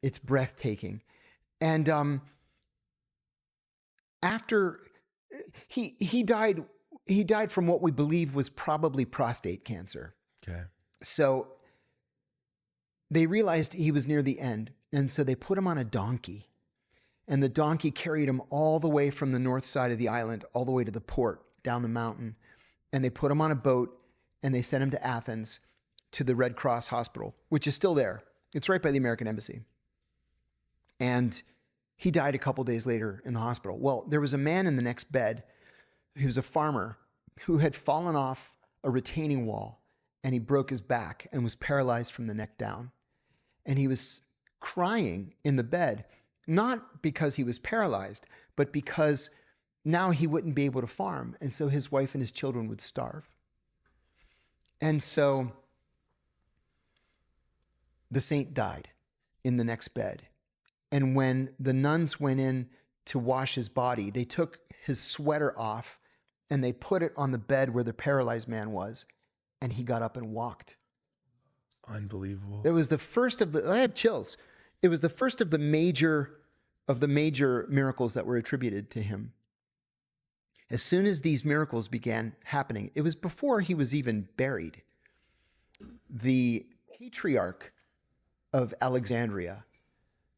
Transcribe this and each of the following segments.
It's breathtaking. And after he died from what we believe was probably prostate cancer. Okay. So they realized he was near the end, and so they put him on a donkey. And the donkey carried him all the way from the north side of the island, all the way to the port, down the mountain. And they put him on a boat, and they sent him to Athens to the Red Cross Hospital, which is still there. It's right by the American Embassy. And he died a couple days later in the hospital. Well, there was a man in the next bed. He was a farmer who had fallen off a retaining wall, and he broke his back and was paralyzed from the neck down. And he was crying in the bed, not because he was paralyzed, but because now he wouldn't be able to farm. And so his wife and his children would starve. And so the saint died in the next bed. And when the nuns went in to wash his body, they took his sweater off and they put it on the bed where the paralyzed man was. And he got up and walked. Unbelievable. It was the first of the, I have chills. It was the first of the major miracles that were attributed to him. As soon as these miracles began happening, it was before he was even buried. The patriarch of Alexandria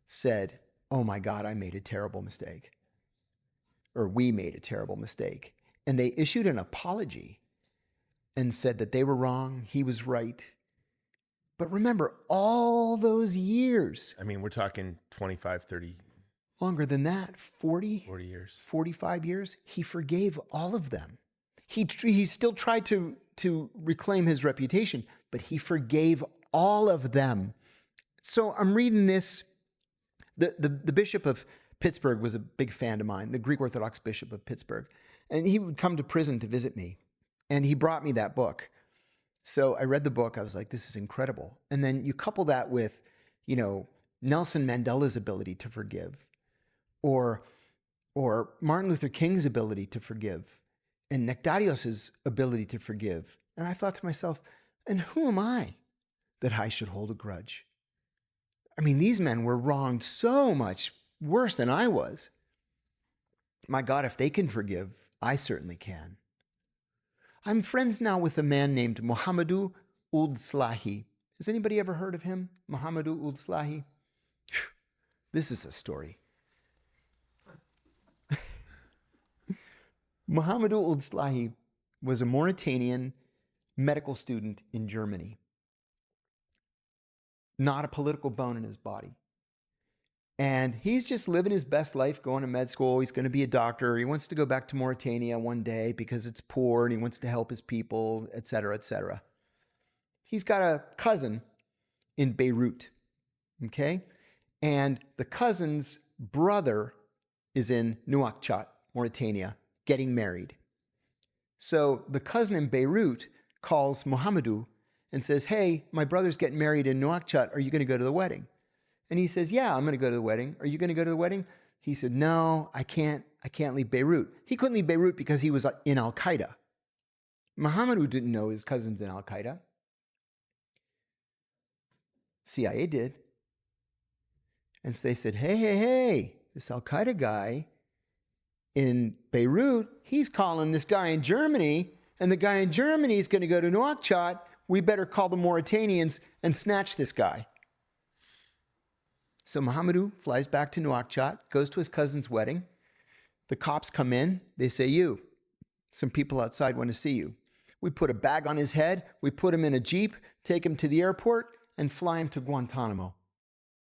said, "Oh my God, I made a terrible mistake." Or we made a terrible mistake. And they issued an apology and said that they were wrong, he was right. But remember, all those years. I mean, we're talking 25, 30. Longer than that, 40 years. 45 years. He forgave all of them. He still tried to reclaim his reputation, but he forgave all of them. So I'm reading this. The Bishop of Pittsburgh was a big fan of mine, the Greek Orthodox Bishop of Pittsburgh. And he would come to prison to visit me. And he brought me that book. So I read the book. I was like, this is incredible. And then you couple that with, Nelson Mandela's ability to forgive, or Martin Luther King's ability to forgive, and Nectarios's ability to forgive. And I thought to myself, and who am I that I should hold a grudge? I mean, these men were wronged so much worse than I was. My God, if they can forgive, I certainly can. I'm friends now with a man named Mohamedou Ould Slahi. Has anybody ever heard of him? Mohamedou Ould Slahi? This is a story. Mohamedou Ould Slahi was a Mauritanian medical student in Germany. Not a political bone in his body. And he's just living his best life, going to med school. He's going to be a doctor. He wants to go back to Mauritania one day because it's poor and he wants to help his people, et cetera, et cetera. He's got a cousin in Beirut, okay? And the cousin's brother is in Nouakchott, Mauritania, getting married. So the cousin in Beirut calls Mohamedou and says, "Hey, my brother's getting married in Nouakchott. Are you going to go to the wedding?" And he says, "Yeah, I'm going to go to the wedding. Are you going to go to the wedding?" He said, "No, I can't leave Beirut." He couldn't leave Beirut because he was in Al-Qaeda. Mohamedou didn't know his cousin's in Al-Qaeda. CIA did. And so they said, hey, this Al-Qaeda guy in Beirut, he's calling this guy in Germany, and the guy in Germany is going to go to Nouakchott. We better call the Mauritanians and snatch this guy. So Mohamedou flies back to Nouakchott, goes to his cousin's wedding. The cops come in. They say, some people outside want to see you. We put a bag on his head. We put him in a Jeep, take him to the airport, and fly him to Guantanamo.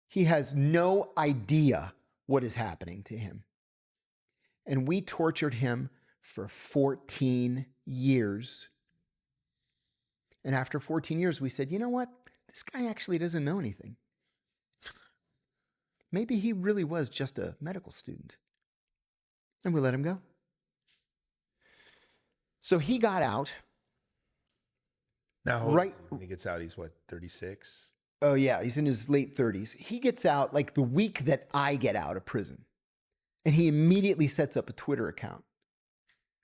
He has no idea what is happening to him. And we tortured him for 14 years. And after 14 years, we said, you know what? This guy actually doesn't know anything. Maybe he really was just a medical student. And we let him go. So he got out. Now, right when he gets out, he's what, 36? Oh, yeah. He's in his late 30s. He gets out like the week that I get out of prison. And he immediately sets up a Twitter account.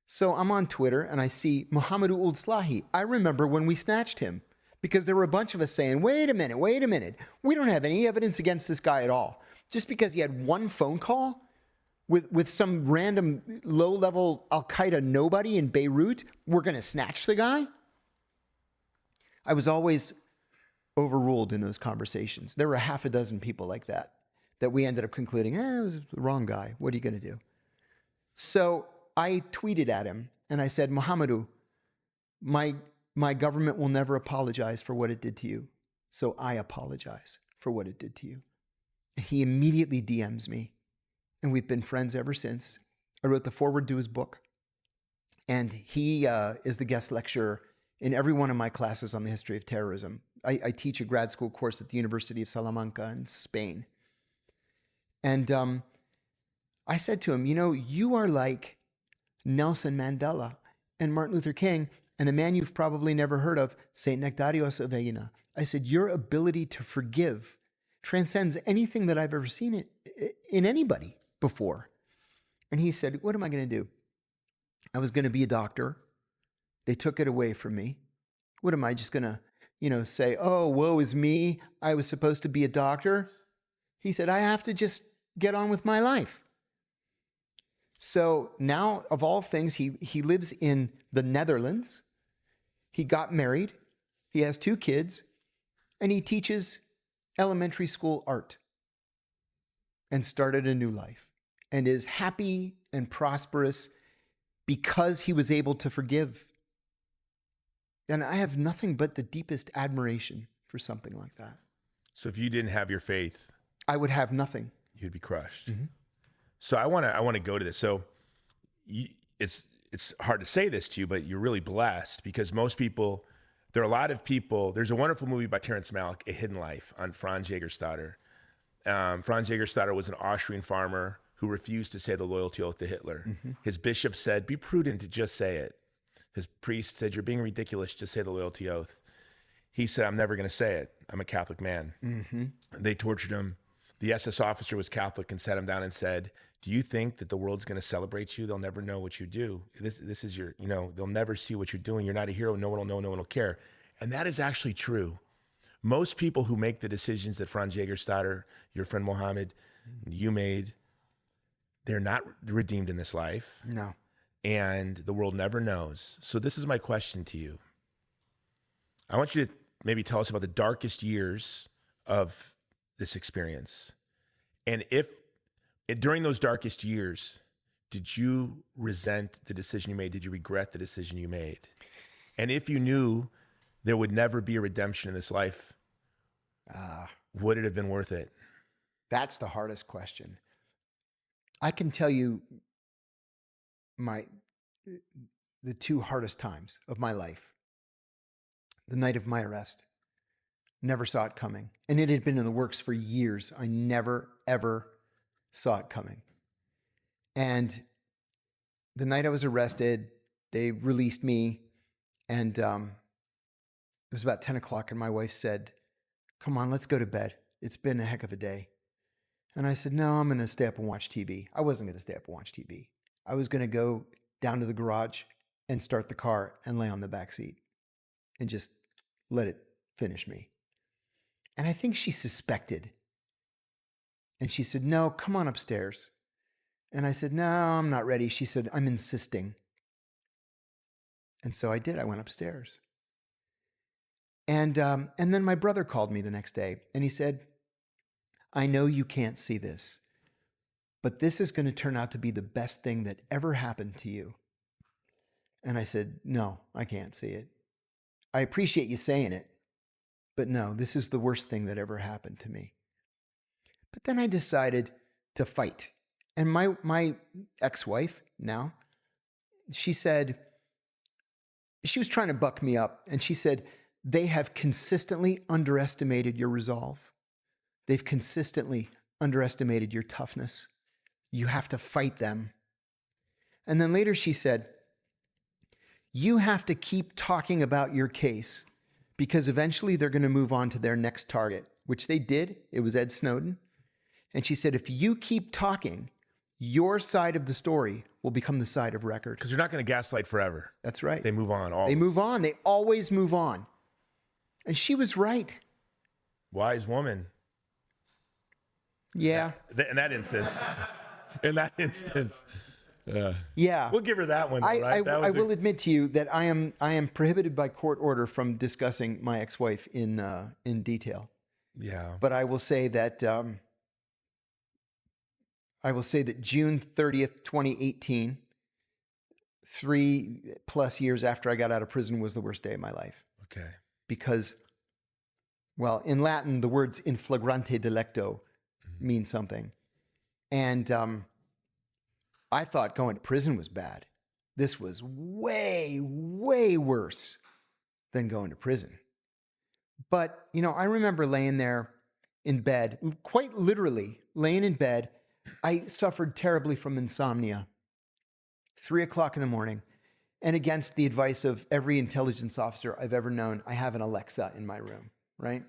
So I'm on Twitter and I see Mohamedou Ould Slahi. I remember when we snatched him because there were a bunch of us saying, wait a minute. We don't have any evidence against this guy at all. Just because he had one phone call with some random low-level Al-Qaeda nobody in Beirut, we're going to snatch the guy? I was always overruled in those conversations. There were half a dozen people like that we ended up concluding, it was the wrong guy. What are you going to do? So I tweeted at him and I said, Muhammadu, my government will never apologize for what it did to you. So I apologize for what it did to you. He immediately DMs me, and we've been friends ever since. I wrote the foreword to his book, and he is the guest lecturer in every one of my classes on the history of terrorism. I teach a grad school course at the University of Salamanca in Spain. And I said to him, you are like Nelson Mandela and Martin Luther King and a man you've probably never heard of, St. Nectarios of Aegina. I said, your ability to forgive transcends anything that I've ever seen in anybody before. And he said, what am I going to do? I was going to be a doctor. They took it away from me. What am I just going to, say, oh, woe is me. I was supposed to be a doctor. He said, I have to just get on with my life. So now, of all things, he lives in the Netherlands. He got married. He has 2 kids. And he teaches elementary school art and started a new life and is happy and prosperous because he was able to forgive. And I have nothing but the deepest admiration for something like that. So if you didn't have your faith, I would have nothing. You'd be crushed. Mm-hmm. So I want to go to this. So it's hard to say this to you, but you're really blessed because most people, there are a lot of people. There's a wonderful movie by Terrence Malick, A Hidden Life, on Franz Jägerstätter. Franz Jägerstätter was an Austrian farmer who refused to say the loyalty oath to Hitler. Mm-hmm. His bishop said, be prudent to just say it. His priest said, you're being ridiculous, just say the loyalty oath. He said, I'm never going to say it. I'm a Catholic man. Mm-hmm. They tortured him. The SS officer was Catholic and sat him down and said, do you think that the world's going to celebrate you? They'll never know what you do. This is your, they'll never see what you're doing. You're not a hero. No one will know. No one will care. And that is actually true. Most people who make the decisions that Franz Jägerstätter, your friend Mohammed, you made, they're not redeemed in this life. No. And the world never knows. So this is my question to you. I want you to maybe tell us about the darkest years of this experience. And if during those darkest years, did you resent the decision you made? Did you regret the decision you made? And if you knew there would never be a redemption in this life, would it have been worth it? That's the hardest question. I can tell you the 2 hardest times of my life. The night of my arrest. Never saw it coming. And it had been in the works for years. I never, ever saw it coming. And the night I was arrested, they released me. And it was about 10 o'clock. And my wife said, come on, let's go to bed. It's been a heck of a day. And I said, no, I'm going to stay up and watch TV. I wasn't going to stay up and watch TV. I was going to go down to the garage and start the car and lay on the back seat and just let it finish me. And I think she suspected. And she said, no, come on upstairs. And I said, no, I'm not ready. She said, I'm insisting. And so I did. I went upstairs. And then my brother called me the next day and he said, I know you can't see this, but this is going to turn out to be the best thing that ever happened to you. And I said, no, I can't see it. I appreciate you saying it, but no, this is the worst thing that ever happened to me. But then I decided to fight. And my ex-wife now, she said, she was trying to buck me up. And she said, they have consistently underestimated your resolve. They've consistently underestimated your toughness. You have to fight them. And then later she said, you have to keep talking about your case because eventually they're going to move on to their next target, which they did. It was Ed Snowden. And she said, if you keep talking, your side of the story will become the side of record. Because they're not going to gaslight forever. That's right. They move on. Always. They move on. They always move on. And she was right. Wise woman. Yeah. In that instance. In that instance. Yeah. We'll give her that one, though, right? I will admit to you that I am prohibited by court order from discussing my ex-wife in detail. Yeah. But I will say that June 30th, 2018, 3+ years after I got out of prison, was the worst day of my life. Okay. Because, well, in Latin, the words in flagrante delicto mean something. And I thought going to prison was bad. This was way, way worse than going to prison. But, I remember laying there in bed, quite literally laying in bed. I suffered terribly from insomnia. 3 o'clock in the morning. And against the advice of every intelligence officer I've ever known, I have an Alexa in my room, right?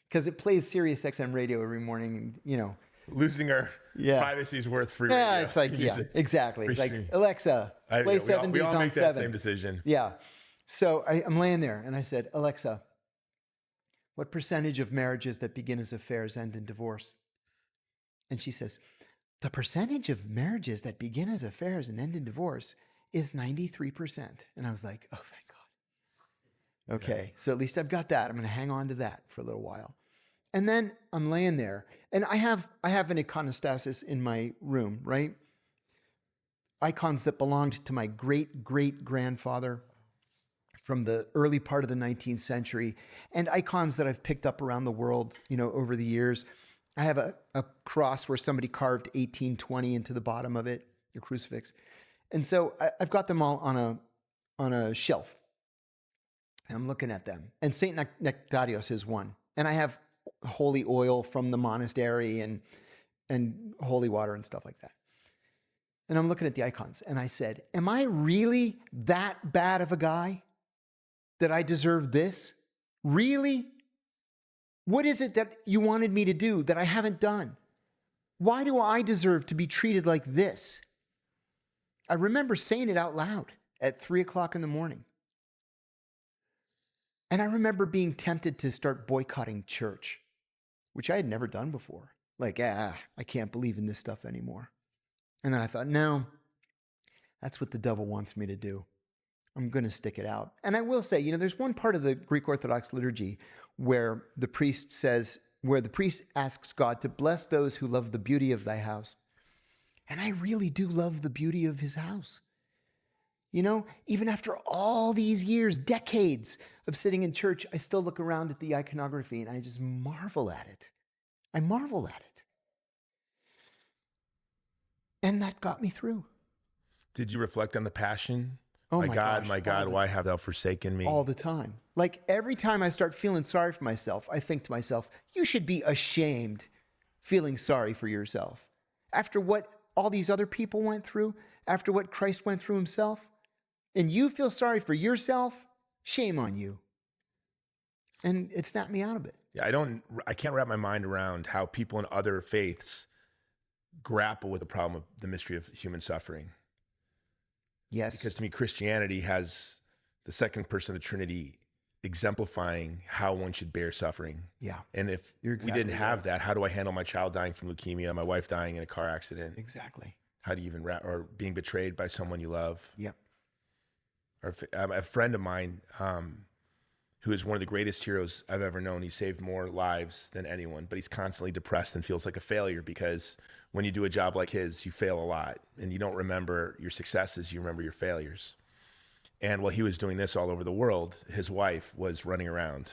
Because it plays Sirius XM radio every morning, and, Losing our privacy is worth free Yeah, radio. it's like, exactly. It's like, Alexa, play we 70s all on make 7. that same decision. Yeah. So I'm laying there and I said, Alexa, what percentage of marriages that begin as affairs end in divorce? And she says, the percentage of marriages that begin as affairs and end in divorce is 93%. And I was like, oh, thank God. Okay, so at least I've got that. I'm going to hang on to that for a little while. And then I'm laying there, and I have an iconostasis in my room, right? Icons that belonged to my great-great-grandfather from the early part of the 19th century, and icons that I've picked up around the world, over the years. I have a cross where somebody carved 1820 into the bottom of it, a crucifix. And so I've got them all on a shelf. And I'm looking at them. And St. Nectarios is one. And I have holy oil from the monastery and holy water and stuff like that. And I'm looking at the icons. And I said, am I really that bad of a guy that I deserve this? Really? What is it that you wanted me to do that I haven't done? Why do I deserve to be treated like this? I remember saying it out loud at 3 o'clock in the morning. And I remember being tempted to start boycotting church, which I had never done before. Like, I can't believe in this stuff anymore. And then I thought, no, that's what the devil wants me to do. I'm going to stick it out. And I will say, there's one part of the Greek Orthodox liturgy where the priest asks God to bless those who love the beauty of thy house. And I really do love the beauty of his house. Even after all these years, decades of sitting in church, I still look around at the iconography and I just marvel at it. I marvel at it. And that got me through. Did you reflect on the passion? Oh my God, why have thou forsaken me? All the time. Like every time I start feeling sorry for myself, I think to myself, you should be ashamed feeling sorry for yourself. After what all these other people went through, after what Christ went through himself, and you feel sorry for yourself, shame on you. And it snapped me out of it. Yeah, I can't wrap my mind around how people in other faiths grapple with the problem of the mystery of human suffering. Yes. Because to me, Christianity has the second person of the Trinity exemplifying how one should bear suffering. Yeah. And if we didn't have that, how do I handle my child dying from leukemia, my wife dying in a car accident? Exactly. How do you even or being betrayed by someone you love? Yep. Or a friend of mine who is one of the greatest heroes I've ever known. He saved more lives than anyone, but he's constantly depressed and feels like a failure because when you do a job like his, you fail a lot and you don't remember your successes, you remember your failures. And while he was doing this all over the world, his wife was running around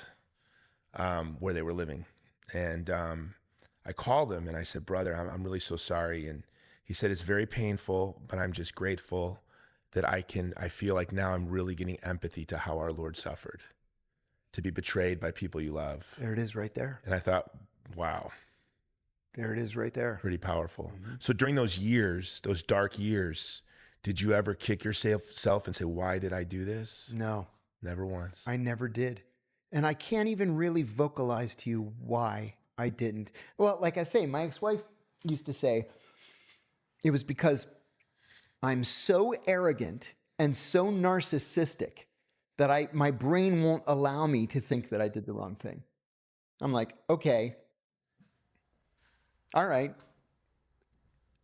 where they were living. And I called him and I said, brother, I'm really so sorry. And he said, it's very painful, but I'm just grateful that I feel like now I'm really getting empathy to how our Lord suffered, to be betrayed by people you love. There it is right there. And I thought, wow. There it is right there. Pretty powerful. Mm-hmm. So during those years, those dark years, did you ever kick yourself and say, why did I do this? No. Never once. I never did. And I can't even really vocalize to you why I didn't. Well, like I say, my ex-wife used to say, it was because I'm so arrogant and so narcissistic that my brain won't allow me to think that I did the wrong thing. I'm like, okay, all right.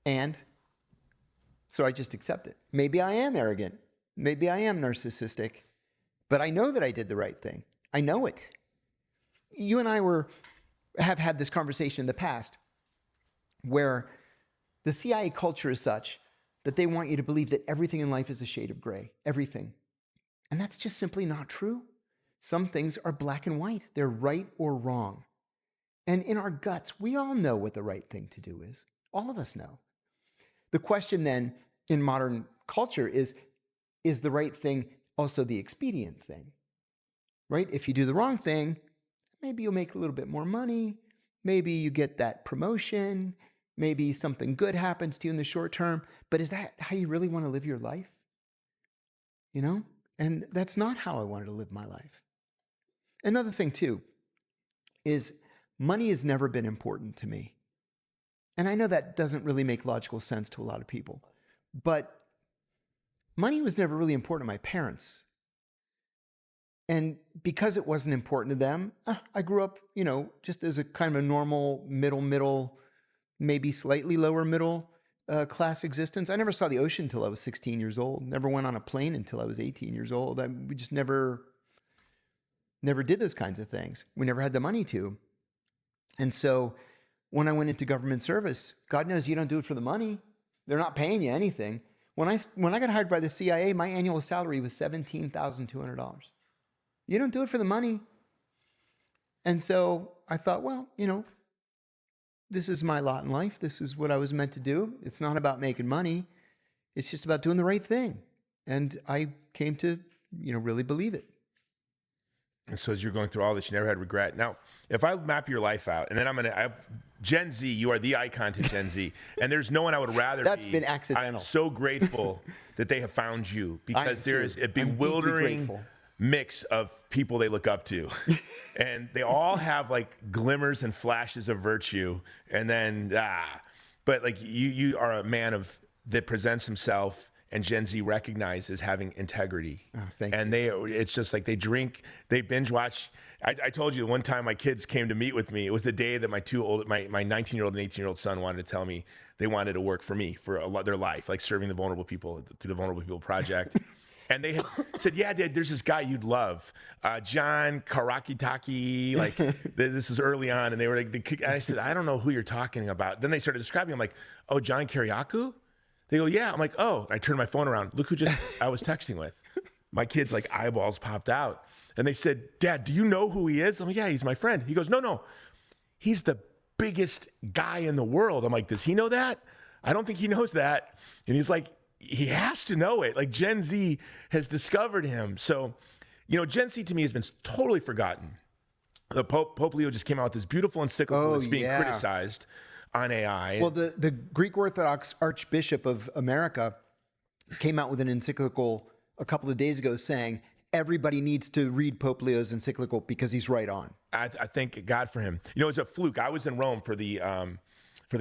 And so I just accept it. Maybe I am arrogant. Maybe I am narcissistic, but I know that I did the right thing. I know it. You and I have had this conversation in the past where the CIA culture is such that they want you to believe that everything in life is a shade of gray, everything. And that's just simply not true. Some things are black and white. They're right or wrong. And in our guts, we all know what the right thing to do is. All of us know. The question then in modern culture is the right thing also the expedient thing? Right? If you do the wrong thing, maybe you'll make a little bit more money. Maybe you get that promotion. Maybe something good happens to you in the short term. But is that how you really want to live your life? You know? And that's not how I wanted to live my life. Another thing, too, is money has never been important to me. And I know that doesn't really make logical sense to a lot of people. But money was never really important to my parents. And because it wasn't important to them, I grew up, just as a kind of a normal middle, maybe slightly lower middle class existence. I never saw the ocean until I was 16 years old. Never went on a plane until I was 18 years old. We just never did those kinds of things. We never had the money to. And so when I went into government service, God knows you don't do it for the money. They're not paying you anything. When I got hired by the CIA, my annual salary was $17,200. You don't do it for the money. And so I thought, well, this is my lot in life. This is what I was meant to do. It's not about making money. It's just about doing the right thing. And I came to, really believe it. And so as you're going through all this, you never had regret. Now, if I map your life out, and then I have Gen Z, you are the icon to Gen Z, and there's no one I would rather That's be. been accidental. I'm so grateful that they have found you, because there is a bewildering mix of people they look up to. And they all have like glimmers and flashes of virtue. And then, but like you are a man that presents himself, and Gen Z recognizes having integrity. Oh, thank you. It's just like they binge watch. I told you one time my kids came to meet with me. It was the day that my 19-year-old and 18-year-old son wanted to tell me they wanted to work for me for their life, like serving the vulnerable people through the Vulnerable People Project. And they had said, yeah, Dad, there's this guy you'd love, John Karakitaki. Like, this is early on. And they were like, and I said, I don't know who you're talking about. Then they started describing. I'm like, oh, John Kiriakou? They go, yeah. I'm like, oh. I turned my phone around. Look who I was texting with. My kid's like eyeballs popped out. And they said, Dad, do you know who he is? I'm like, yeah, he's my friend. He goes, no. He's the biggest guy in the world. I'm like, does he know that? I don't think he knows that. And he's like, he has to know it. Like, Gen Z has discovered him. So, Gen Z to me has been totally forgotten. The Pope Leo just came out with this beautiful encyclical that's being criticized on AI. Well, the Greek Orthodox Archbishop of America came out with an encyclical a couple of days ago saying everybody needs to read Pope Leo's encyclical because he's right on. I thank God for him. It's a fluke. I was in Rome for the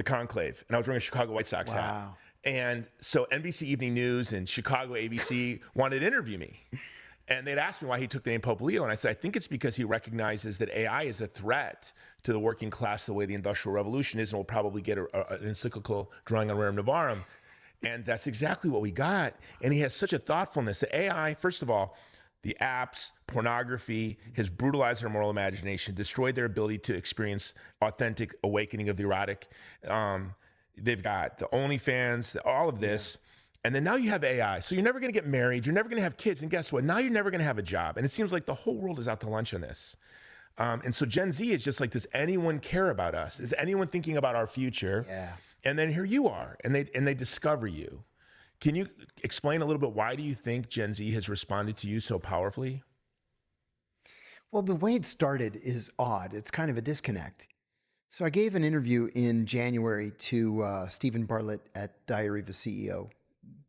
conclave, and I was wearing a Chicago White Sox hat. And so NBC Evening News and Chicago ABC wanted to interview me. And they'd asked me why he took the name Pope Leo. And I said, I think it's because he recognizes that AI is a threat to the working class the way the Industrial Revolution is, and we'll probably get an encyclical drawing on Rerum Novarum. And that's exactly what we got. And he has such a thoughtfulness that AI, first of all, the apps, pornography, has brutalized their moral imagination, destroyed their ability to experience authentic awakening of the erotic. They've got the OnlyFans, all of this. And then now you have AI. So you're never going to get married. You're never going to have kids. And guess what? Now you're never going to have a job. And it seems like the whole world is out to lunch on this. And so Gen Z is just like, does anyone care about us? Is anyone thinking about our future? Yeah. And then here you are, and they discover you. Can you explain a little bit, why do you think Gen Z has responded to you so powerfully? Well, the way it started is odd. It's kind of a disconnect. So I gave an interview in January to Stephen Bartlett at Diary of a CEO,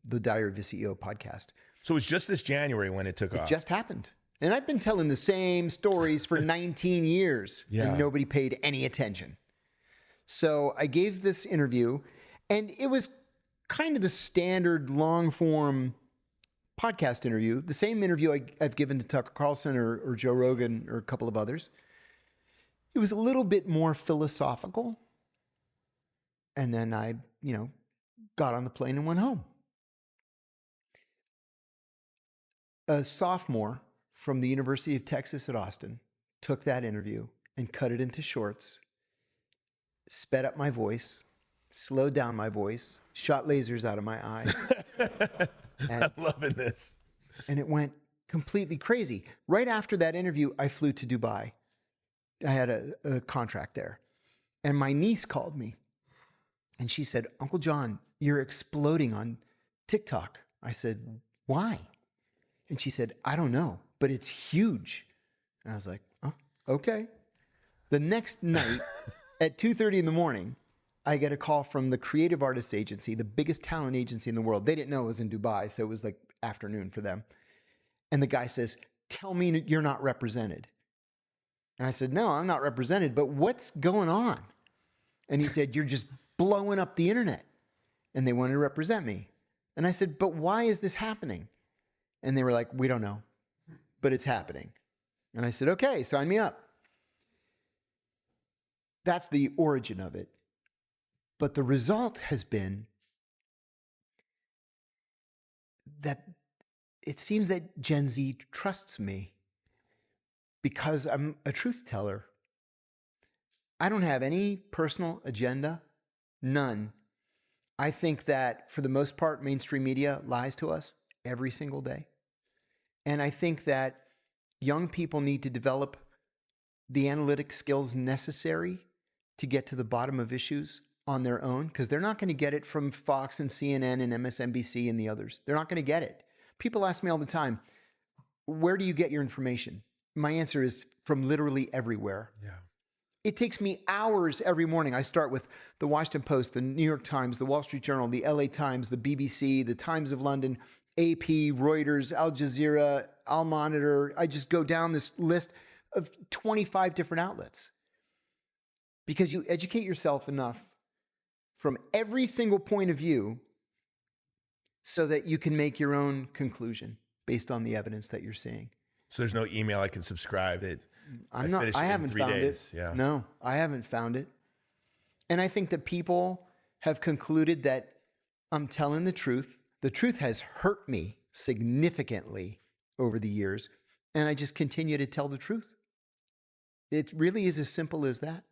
the Diary of a CEO podcast. So it was just this January when it took off. It just happened. And I've been telling the same stories for 19 years, and nobody paid any attention. So I gave this interview, and it was kind of the standard long-form podcast interview, the same interview I've given to Tucker Carlson or Joe Rogan or a couple of others. It was a little bit more philosophical. And then I, got on the plane and went home. A sophomore from the University of Texas at Austin took that interview and cut it into shorts, sped up my voice, slowed down my voice, shot lasers out of my eye. I'm loving this. And it went completely crazy. Right after that interview, I flew to Dubai. I had a contract there. And my niece called me. And she said, Uncle John, you're exploding on TikTok. I said, why? And she said, I don't know, but it's huge. And I was like, oh, okay. The next night at 2:30 in the morning, I get a call from the Creative Artists Agency, the biggest talent agency in the world. They didn't know it was in Dubai, so it was like afternoon for them. And the guy says, tell me you're not represented. And I said, no, I'm not represented, but what's going on? And he said, you're just blowing up the internet. And they wanted to represent me. And I said, but why is this happening? And they were like, we don't know, but it's happening. And I said, okay, sign me up. That's the origin of it. But the result has been that it seems that Gen Z trusts me because I'm a truth teller. I don't have any personal agenda, none. I think that for the most part, mainstream media lies to us every single day. And I think that young people need to develop the analytic skills necessary to get to the bottom of issues on their own, because they're not going to get it from Fox and CNN and MSNBC and the others. They're not going to get it. People ask me all the time, where do you get your information? My answer is from literally everywhere. Yeah. It takes me hours every morning. I start with the Washington Post, the New York Times, the Wall Street Journal, the LA Times, the BBC, the Times of London, AP, Reuters, Al Jazeera, Al Monitor. I just go down this list of 25 different outlets because you educate yourself enough from every single point of view so that you can make your own conclusion based on the evidence that you're seeing. So there's no email I can subscribe it. I haven't found it. Yeah. No, I haven't found it. And I think that people have concluded that I'm telling the truth. The truth has hurt me significantly over the years, and I just continue to tell the truth. It really is as simple as that.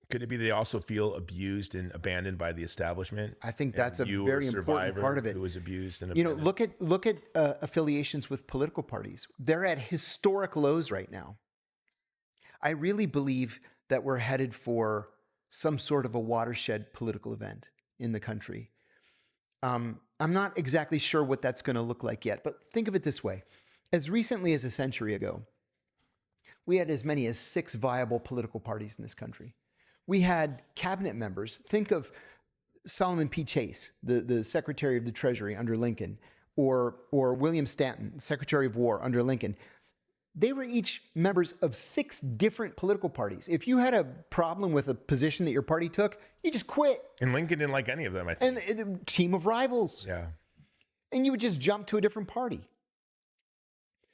Could it be they also feel abused and abandoned by the establishment? I think that's a very important part of it. Who was abused and abandoned. Look at affiliations with political parties. They're at historic lows right now. I really believe that we're headed for some sort of a watershed political event in the country. I'm not exactly sure what that's going to look like yet, but think of it this way. As recently as a century ago, we had as many as 6 viable political parties in this country. We had cabinet members. Think of Solomon P. Chase, the Secretary of the Treasury under Lincoln, or William Stanton, Secretary of War under Lincoln. They were each members of 6 different political parties. If you had a problem with a position that your party took, you just quit. And Lincoln didn't like any of them, I think. And a team of rivals. Yeah. And you would just jump to a different party.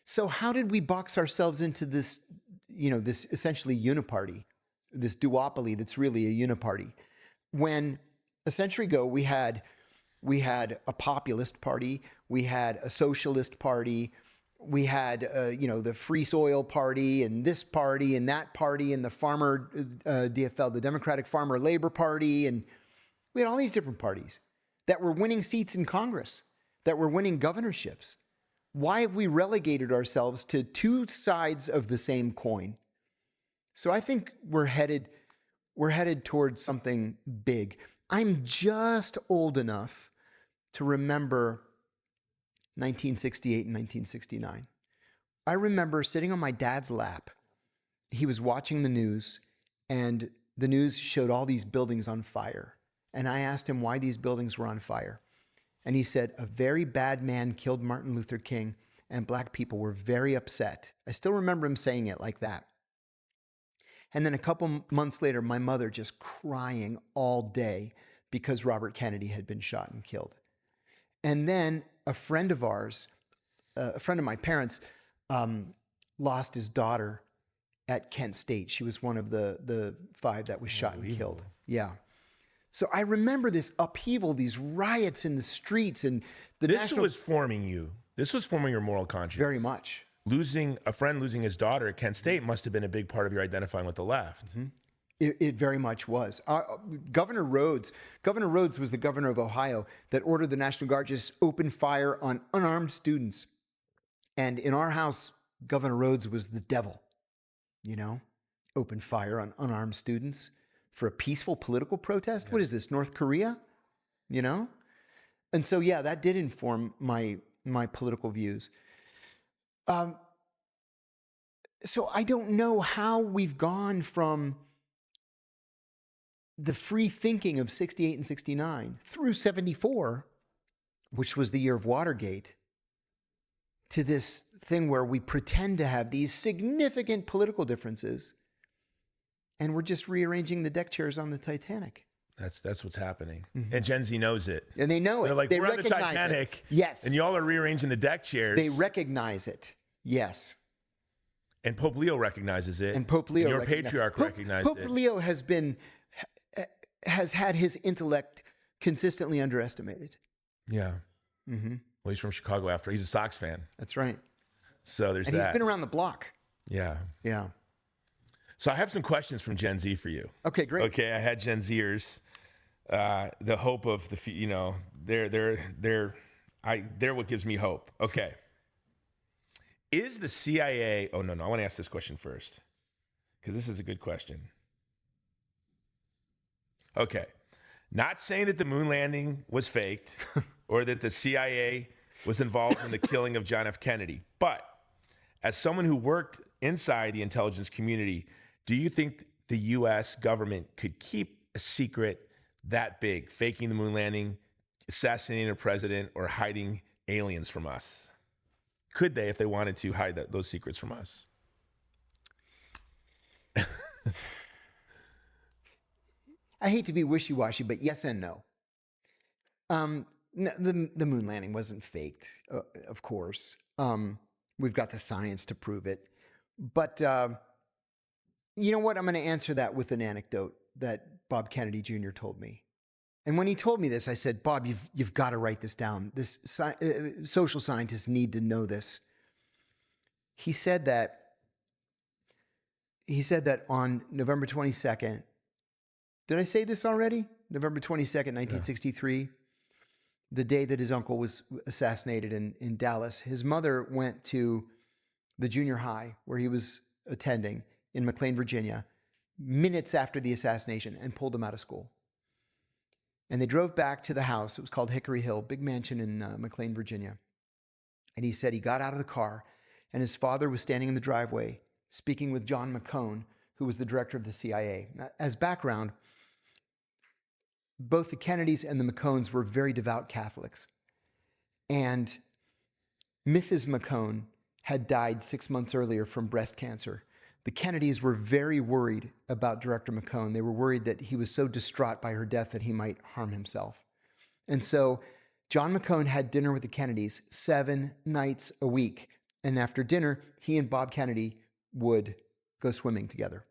So how did we box ourselves into this, this essentially uniparty, this duopoly that's really a uniparty? When a century ago we had a populist party, we had a socialist party, we had the Free Soil Party and this party and that party and the farmer DFL, the Democratic Farmer Labor Party, and we had all these different parties that were winning seats in Congress, that were winning governorships. Why have we relegated ourselves to 2 sides of the same coin? So I think we're headed towards something big. I'm just old enough to remember 1968 and 1969. I remember sitting on my dad's lap. He was watching the news, and the news showed all these buildings on fire. And I asked him why these buildings were on fire. And he said, a very bad man killed Martin Luther King, and black people were very upset. I still remember him saying it like that. And then a couple months later, my mother just crying all day because Robert Kennedy had been shot and killed. And then a friend of ours a friend of my parents lost his daughter at Kent State. She was one of the 5 that was shot and killed. Yeah. So I remember this upheaval, these riots in the streets, and this was forming you. This was forming your moral conscience. Very much. Losing a friend, losing his daughter at Kent State must have been a big part of your identifying with the left. Mm-hmm. It very much was. Governor Rhodes was the governor of Ohio that ordered the National Guard just open fire on unarmed students. And in our house, Governor Rhodes was the devil, open fire on unarmed students for a peaceful political protest. Yeah. What is this, North Korea? And so, yeah, that did inform my political views. So I don't know how we've gone from the free thinking of 68 and 69 through 74, which was the year of Watergate, to this thing where we pretend to have these significant political differences and we're just rearranging the deck chairs on the Titanic. That's what's happening. Mm-hmm. And Gen Z knows it. And they know it. They're like, we're on the Titanic. It. Yes. And y'all are rearranging the deck chairs. They recognize it. Yes. And Pope Leo recognizes it. And Pope Leo, and your patriarch recognized it. Pope Leo has had his intellect consistently underestimated. Yeah. Mm-hmm. Well, he's from Chicago after. He's a Sox fan. That's right. So there's that. And he's been around the block. Yeah. Yeah. So I have some questions from Gen Z for you. Okay, great. Okay, I had Gen Zers. The hope of they're what gives me hope. Okay. Is the CIA, I want to ask this question first, because this is a good question. Okay. Not saying that the moon landing was faked or that the CIA was involved in the killing of John F. Kennedy, but as someone who worked inside the intelligence community, do you think the U.S. government could keep a secret that big, faking the moon landing, assassinating a president, or hiding aliens from us? Could they, if they wanted to, hide those secrets from us? I hate to be wishy-washy, but yes and no. The moon landing wasn't faked, of course. We've got the science to prove it. But you know what? I'm going to answer that with an anecdote that Bob Kennedy Jr. told me. And when he told me this, I said, Bob, you've got to write this down. Social scientists need to know this. He said that on November 22nd, did I say this already? November 22nd, 1963, yeah. The day that his uncle was assassinated in Dallas, his mother went to the junior high where he was attending in McLean, Virginia, minutes after the assassination and pulled him out of school. And they drove back to the house. It was called Hickory Hill, big mansion in McLean, Virginia. And he said he got out of the car and his father was standing in the driveway speaking with John McCone, who was the director of the CIA. As background, both the Kennedys and the McCones were very devout Catholics. And Mrs. McCone had died 6 months earlier from breast cancer. The Kennedys were very worried about Director McCone. They were worried that he was so distraught by her death that he might harm himself. And so John McCone had dinner with the Kennedys 7 nights a week. And after dinner, he and Bob Kennedy would go swimming together.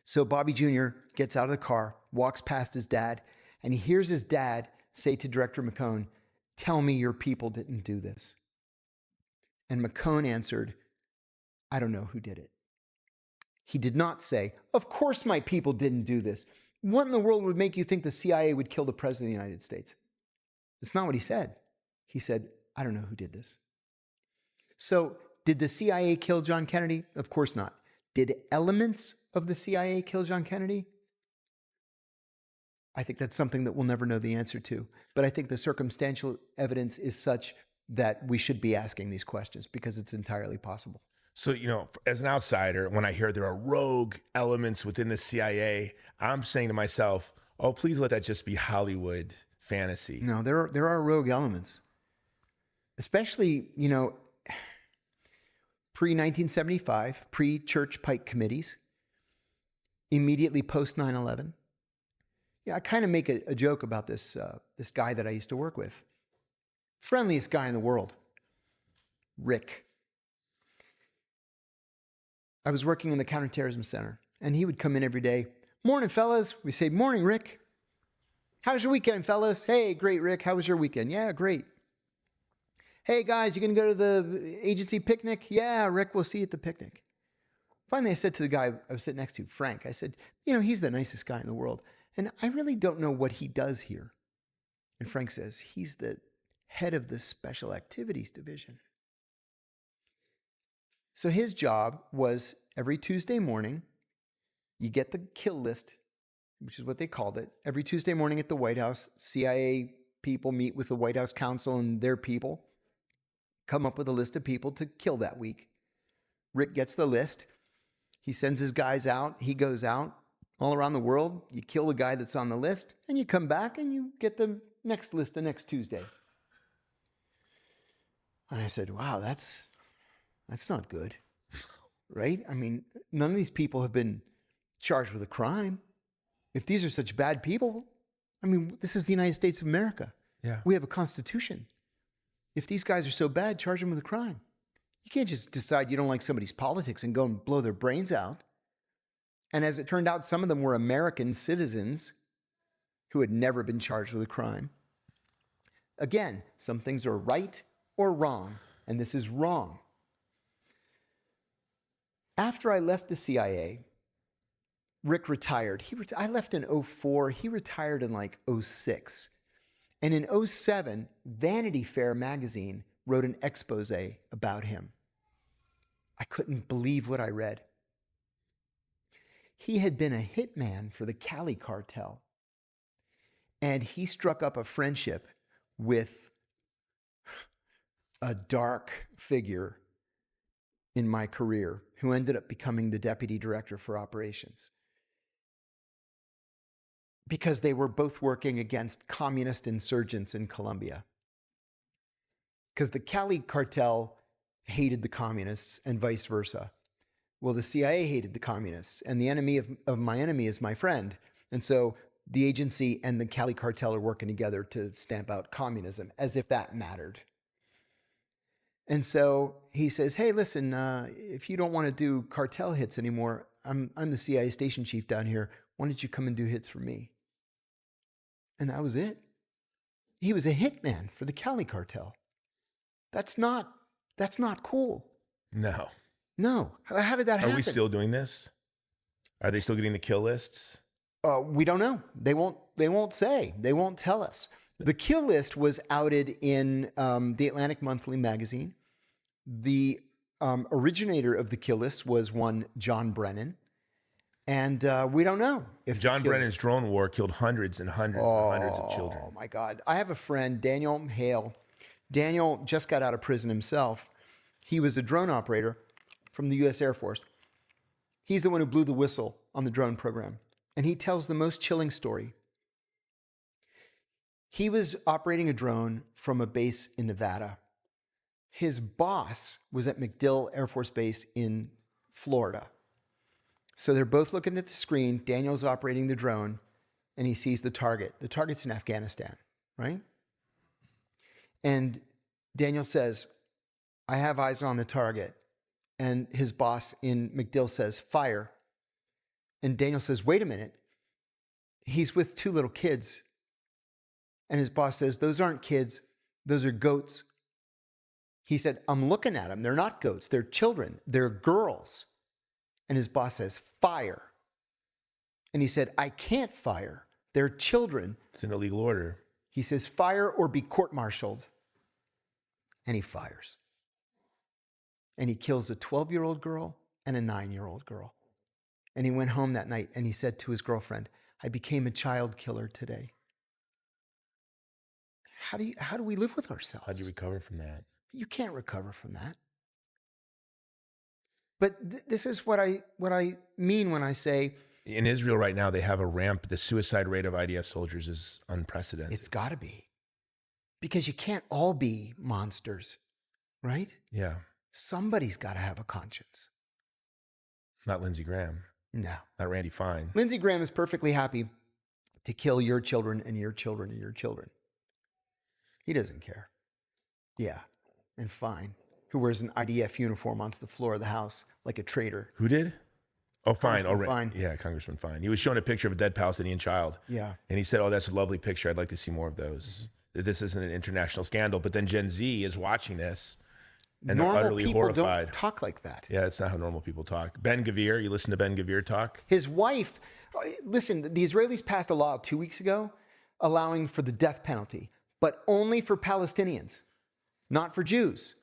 So Bobby Jr. gets out of the car, walks past his dad, and he hears his dad say to Director McCone, "Tell me your people didn't do this." And McCone answered, "I don't know who did it." He did not say, "Of course my people didn't do this. What in the world would make you think the CIA would kill the President of the United States?" That's not what he said. He said, "I don't know who did this." So did the CIA kill John Kennedy? Of course not. Did elements of the CIA kill John Kennedy? I think that's something that we'll never know the answer to. But I think the circumstantial evidence is such that we should be asking these questions because it's entirely possible. So, as an outsider, when I hear there are rogue elements within the CIA, I'm saying to myself, oh, please let that just be Hollywood fantasy. No, there are rogue elements. Especially, pre-1975, pre-Church Pike committees, immediately post 9/11. Yeah, I kind of make a joke about this guy that I used to work with. Friendliest guy in the world. Rick. I was working in the counterterrorism center, and he would come in every day. Morning, fellas. We say, morning, Rick. How was your weekend, fellas? Hey, great, Rick. How was your weekend? Yeah, great. Hey, guys, you going to go to the agency picnic? Yeah, Rick, we'll see you at the picnic. Finally, I said to the guy I was sitting next to, Frank, I said, he's the nicest guy in the world, and I really don't know what he does here. And Frank says, he's the head of the special activities division. So his job was every Tuesday morning, you get the kill list, which is what they called it. Every Tuesday morning at the White House, CIA people meet with the White House counsel and their people, come up with a list of people to kill that week. Rick gets the list. He sends his guys out. He goes out all around the world. You kill the guy that's on the list, and you come back and you get the next list the next Tuesday. And I said, wow, that's not good, right? I mean, none of these people have been charged with a crime. If these are such bad people, I mean, this is the United States of America. Yeah. We have a constitution. If these guys are so bad, charge them with a crime. You can't just decide you don't like somebody's politics and go and blow their brains out. And as it turned out, some of them were American citizens who had never been charged with a crime. Again, some things are right or wrong, and this is wrong. After I left the CIA, Rick retired. I left in 2004. He retired in like 2006. And in 2007, Vanity Fair magazine wrote an expose about him. I couldn't believe what I read. He had been a hitman for the Cali cartel. And he struck up a friendship with a dark figure in my career who ended up becoming the deputy director for operations. Because they were both working against communist insurgents in Colombia. Because the Cali cartel hated the communists and vice versa. Well, the CIA hated the communists, and the enemy of my enemy is my friend. And so the agency and the Cali cartel are working together to stamp out communism, as if that mattered. And so he says, hey, listen, if you don't want to do cartel hits anymore, I'm the CIA station chief down here. Why don't you come and do hits for me? And that was it. He was a hitman for the Cali cartel. That's not cool. No. No. How did that happen? Are we still doing this? Are they still getting the kill lists? We don't know. They won't say. They won't tell us. The kill list was outed in the Atlantic Monthly magazine. The originator of the kill list was one John Brennan. And we don't know if John Brennan's drone war killed hundreds and hundreds and hundreds of children. Oh, my God. I have a friend, Daniel Hale. Daniel just got out of prison himself. He was a drone operator from the U.S. Air Force. He's the one who blew the whistle on the drone program. And he tells the most chilling story. He was operating a drone from a base in Nevada. His boss was at MacDill Air Force Base in Florida. So they're both looking at the screen. Daniel's operating the drone, and he sees the target. The target's in Afghanistan, right? And Daniel says, I have eyes on the target. And his boss in MacDill says, fire. And Daniel says, wait a minute. He's with two little kids. And his boss says, those aren't kids. Those are goats. He said, I'm looking at them. They're not goats. They're children. They're girls. And his boss says, fire. And he said, I can't fire. They're children. It's an illegal order. He says, fire or be court-martialed. And he fires. And he kills a 12-year-old girl and a 9-year-old girl. And he went home that night and he said to his girlfriend, I became a child killer today. How do we live with ourselves? How do you recover from that? You can't recover from that. But this is what I mean when I say... In Israel right now, they have a ramp. The suicide rate of IDF soldiers is unprecedented. It's got to be. Because you can't all be monsters, right? Yeah. Somebody's got to have a conscience. Not Lindsey Graham. No. Not Randy Fine. Lindsey Graham is perfectly happy to kill your children and your children and your children. He doesn't care. Yeah, and fine. who wears an IDF uniform onto the floor of the House like a traitor. Who did? Oh, Fine. Congressman Fine. Yeah, Congressman Fine. He was showing a picture of a dead Palestinian child. Yeah. And he said, oh, that's a lovely picture. I'd like to see more of those. This isn't an international scandal. But then Gen Z is watching this and Normal they're utterly people horrified. don't talk like that. Yeah, that's not how normal people talk. Ben Gvir, you listen to Ben Gvir talk? His wife, listen, the Israelis passed a law 2 weeks ago allowing for the death penalty, but only for Palestinians, not for Jews.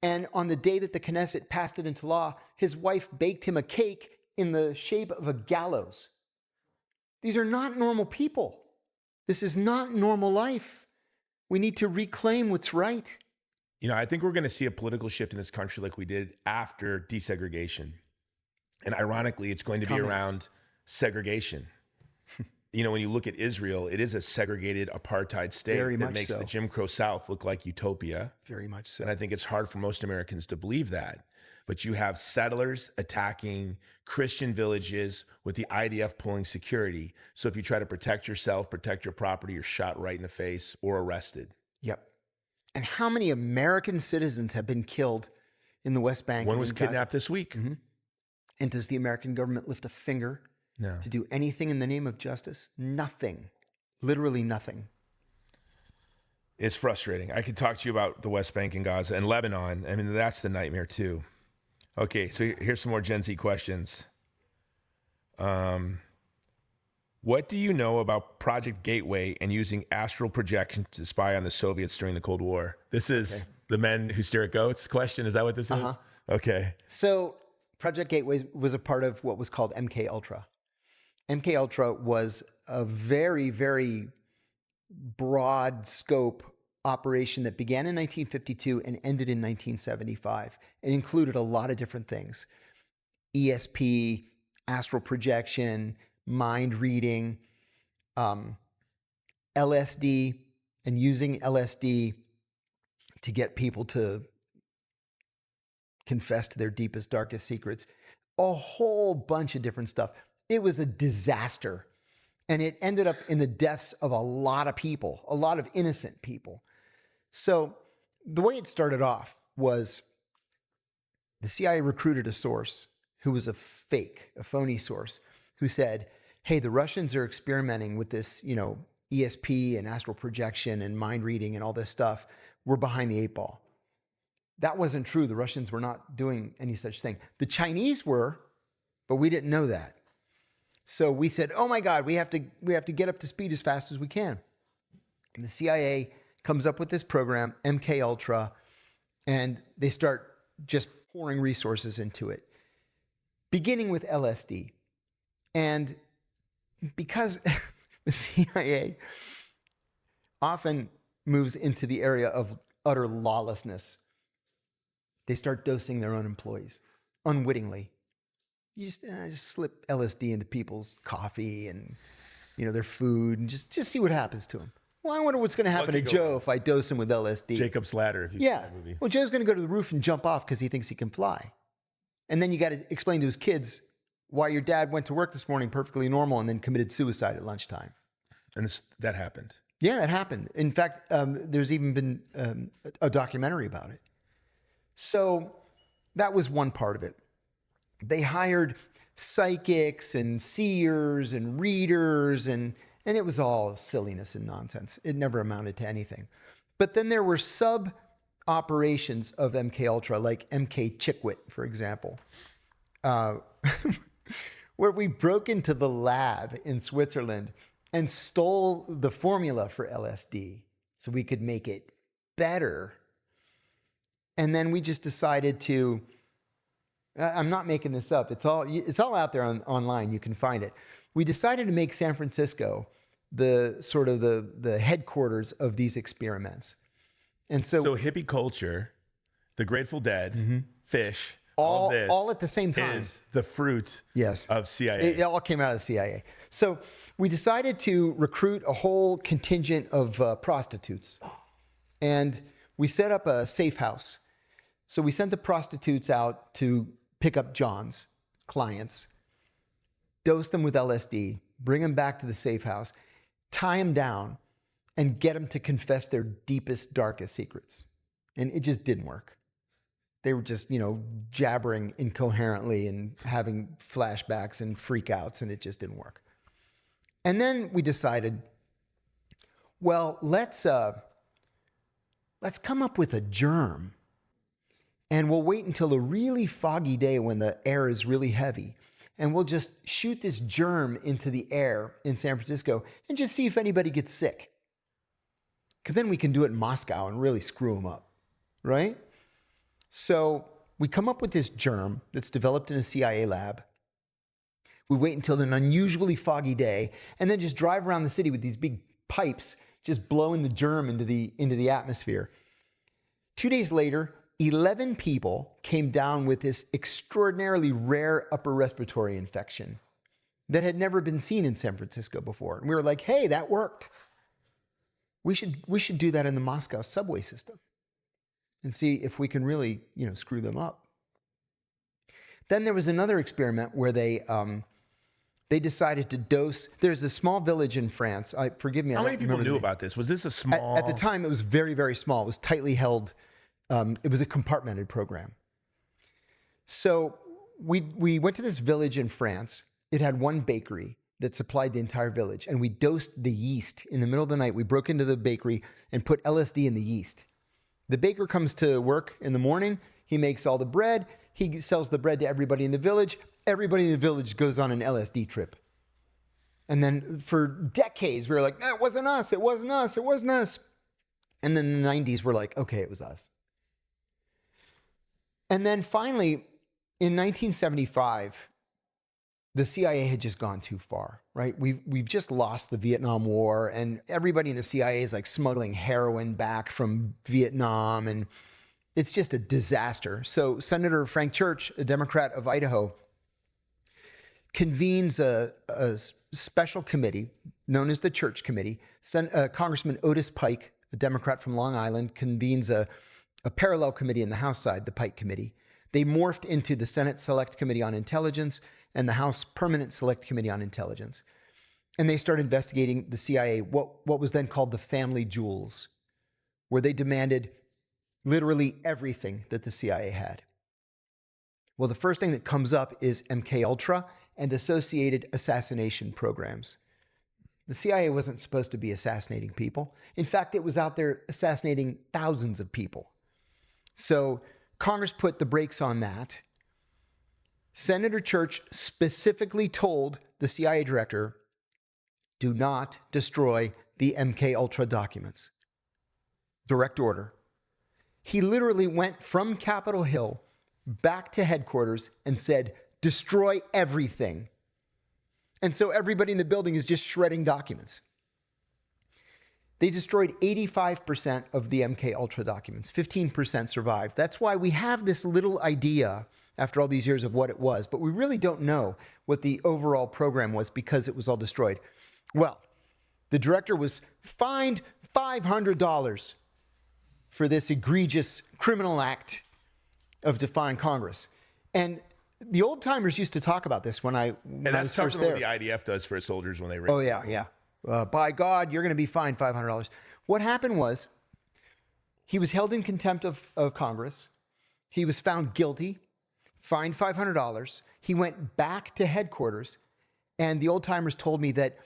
And on the day that the Knesset passed it into law, his wife baked him a cake in the shape of a gallows. These are not normal people. This is not normal life. We need to reclaim what's right. You know, I think we're going to see a political shift in this country like we did after desegregation. And ironically, it's going to be around segregation. You know, when you look at Israel, it is a segregated apartheid state that makes the Jim Crow South look like utopia. Very much so. And I think it's hard for most Americans to believe that. But you have settlers attacking Christian villages with the IDF pulling security. So if you try to protect yourself, protect your property, you're shot right in the face or arrested. Yep. And how many American citizens have been killed in the West Bank? One was kidnapped this week. Mm-hmm. And does the American government lift a finger to do anything in the name of justice? Nothing. Literally nothing. It's frustrating. I could talk to you about the West Bank and Gaza and Lebanon. I mean, that's the nightmare too. Okay, so here's some more Gen Z questions. What do you know about Project Gateway and using astral projection to spy on the Soviets during the Cold War? This is the men who stare at goats question. Is that what this is? Okay. So Project Gateway was a part of what was called MK Ultra. MK Ultra was a very, very broad scope operation that began in 1952 and ended in 1975. It included a lot of different things: ESP, astral projection, mind reading, LSD, and using LSD to get people to confess to their deepest, darkest secrets. A whole bunch of different stuff. It was a disaster. And it ended up in the deaths of a lot of people, a lot of innocent people. So the way it started off was the CIA recruited a source who was a phony source, who said, hey, the Russians are experimenting with this, ESP and astral projection and mind reading and all this stuff. We're behind the eight ball. That wasn't true. The Russians were not doing any such thing. The Chinese were, but we didn't know that. So we said, oh my God, we have to get up to speed as fast as we can. And the CIA comes up with this program, MK Ultra, and they start just pouring resources into it, beginning with LSD. And because the CIA often moves into the area of utter lawlessness, they start dosing their own employees unwittingly. You just slip LSD into people's coffee and their food, and just see what happens to them. Well, I wonder what's going to happen to Joe if I dose him with LSD. Jacob's Ladder, if you've seen that movie. Well, Joe's going to go to the roof and jump off because he thinks he can fly. And then you got to explain to his kids why your dad went to work this morning perfectly normal and then committed suicide at lunchtime. And that happened. Yeah, that happened. In fact, there's even been a documentary about it. So that was one part of it. They hired psychics and seers and readers, and it was all silliness and nonsense. It never amounted to anything. But then there were sub-operations of MK Ultra, like MK Chickwit, for example, where we broke into the lab in Switzerland and stole the formula for LSD so we could make it better. And then we just decided to, I'm not making this up, it's all out there online, you can find it. We decided to make San Francisco the headquarters of these experiments. And so hippie culture, the Grateful Dead, fish, all this all at the same time is the fruit of CIA. It all came out of the CIA. So we decided to recruit a whole contingent of prostitutes. And we set up a safe house. So we sent the prostitutes out to pick up John's clients, dose them with LSD, bring them back to the safe house, tie them down, and get them to confess their deepest, darkest secrets. And it just didn't work. They were just, jabbering incoherently and having flashbacks and freakouts, and it just didn't work. And then we decided, well, let's come up with a germ, and we'll wait until a really foggy day when the air is really heavy, and we'll just shoot this germ into the air in San Francisco and just see if anybody gets sick. Because then we can do it in Moscow and really screw them up, right? So we come up with this germ that's developed in a CIA lab. We wait until an unusually foggy day and then just drive around the city with these big pipes just blowing the germ into the atmosphere. 2 days later, 11 people came down with this extraordinarily rare upper respiratory infection that had never been seen in San Francisco before. And we were like, hey, that worked. We should do that in the Moscow subway system and see if we can really, screw them up. Then there was another experiment where they decided to dose. There's a small village in France. Forgive me. How many people knew about this? Was this a small? At the time, it was very, very small. It was tightly held. It was a compartmented program. So we went to this village in France. It had one bakery that supplied the entire village, and we dosed the yeast in the middle of the night. We broke into the bakery and put LSD in the yeast. The baker comes to work in the morning. He makes all the bread. He sells the bread to everybody in the village. Everybody in the village goes on an LSD trip. And then for decades, we were like, no, it wasn't us. It wasn't us. It wasn't us. And then in the 90s, we're like, okay, it was us. And then finally, in 1975, the CIA had just gone too far, right? We've just lost the Vietnam War, and everybody in the CIA is like smuggling heroin back from Vietnam, and it's just a disaster. So Senator Frank Church, a Democrat of Idaho, convenes a special committee known as the Church Committee. Congressman Otis Pike, a Democrat from Long Island, convenes a parallel committee in the House side, the Pike Committee. They morphed into the Senate Select Committee on Intelligence and the House Permanent Select Committee on Intelligence. And they started investigating the CIA, what was then called the Family Jewels, where they demanded literally everything that the CIA had. Well, the first thing that comes up is MK Ultra and associated assassination programs. The CIA wasn't supposed to be assassinating people. In fact, it was out there assassinating thousands of people. So Congress put the brakes on that. Senator Church specifically told the CIA director, do not destroy the MK Ultra documents. Direct order. He literally went from Capitol Hill back to headquarters and said, destroy everything. And so everybody in the building is just shredding documents. They destroyed 85% of the MK Ultra documents. 15% survived. That's why we have this little idea after all these years of what it was, but we really don't know what the overall program was because it was all destroyed. Well, the director was fined $500 for this egregious criminal act of defying Congress. And the old timers used to talk about this when I was first there. What the IDF does for its soldiers when they raid. Oh, yeah. By God, you're going to be fined $500. What happened was he was held in contempt of Congress. He was found guilty, fined $500. He went back to headquarters, and the old timers told me that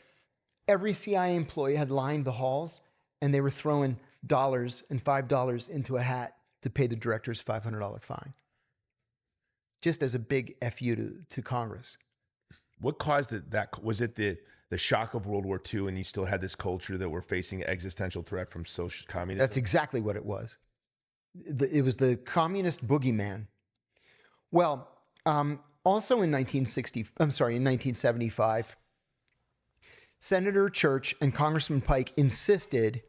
every CIA employee had lined the halls, and they were throwing dollars and $5 into a hat to pay the director's $500 fine, just as a big FU to Congress. What caused it? Was it the shock of World War II, and you still had this culture that we're facing an existential threat from social communism? That's exactly what it was. It was the communist boogeyman. Well, also in 1975, Senator Church and Congressman Pike insisted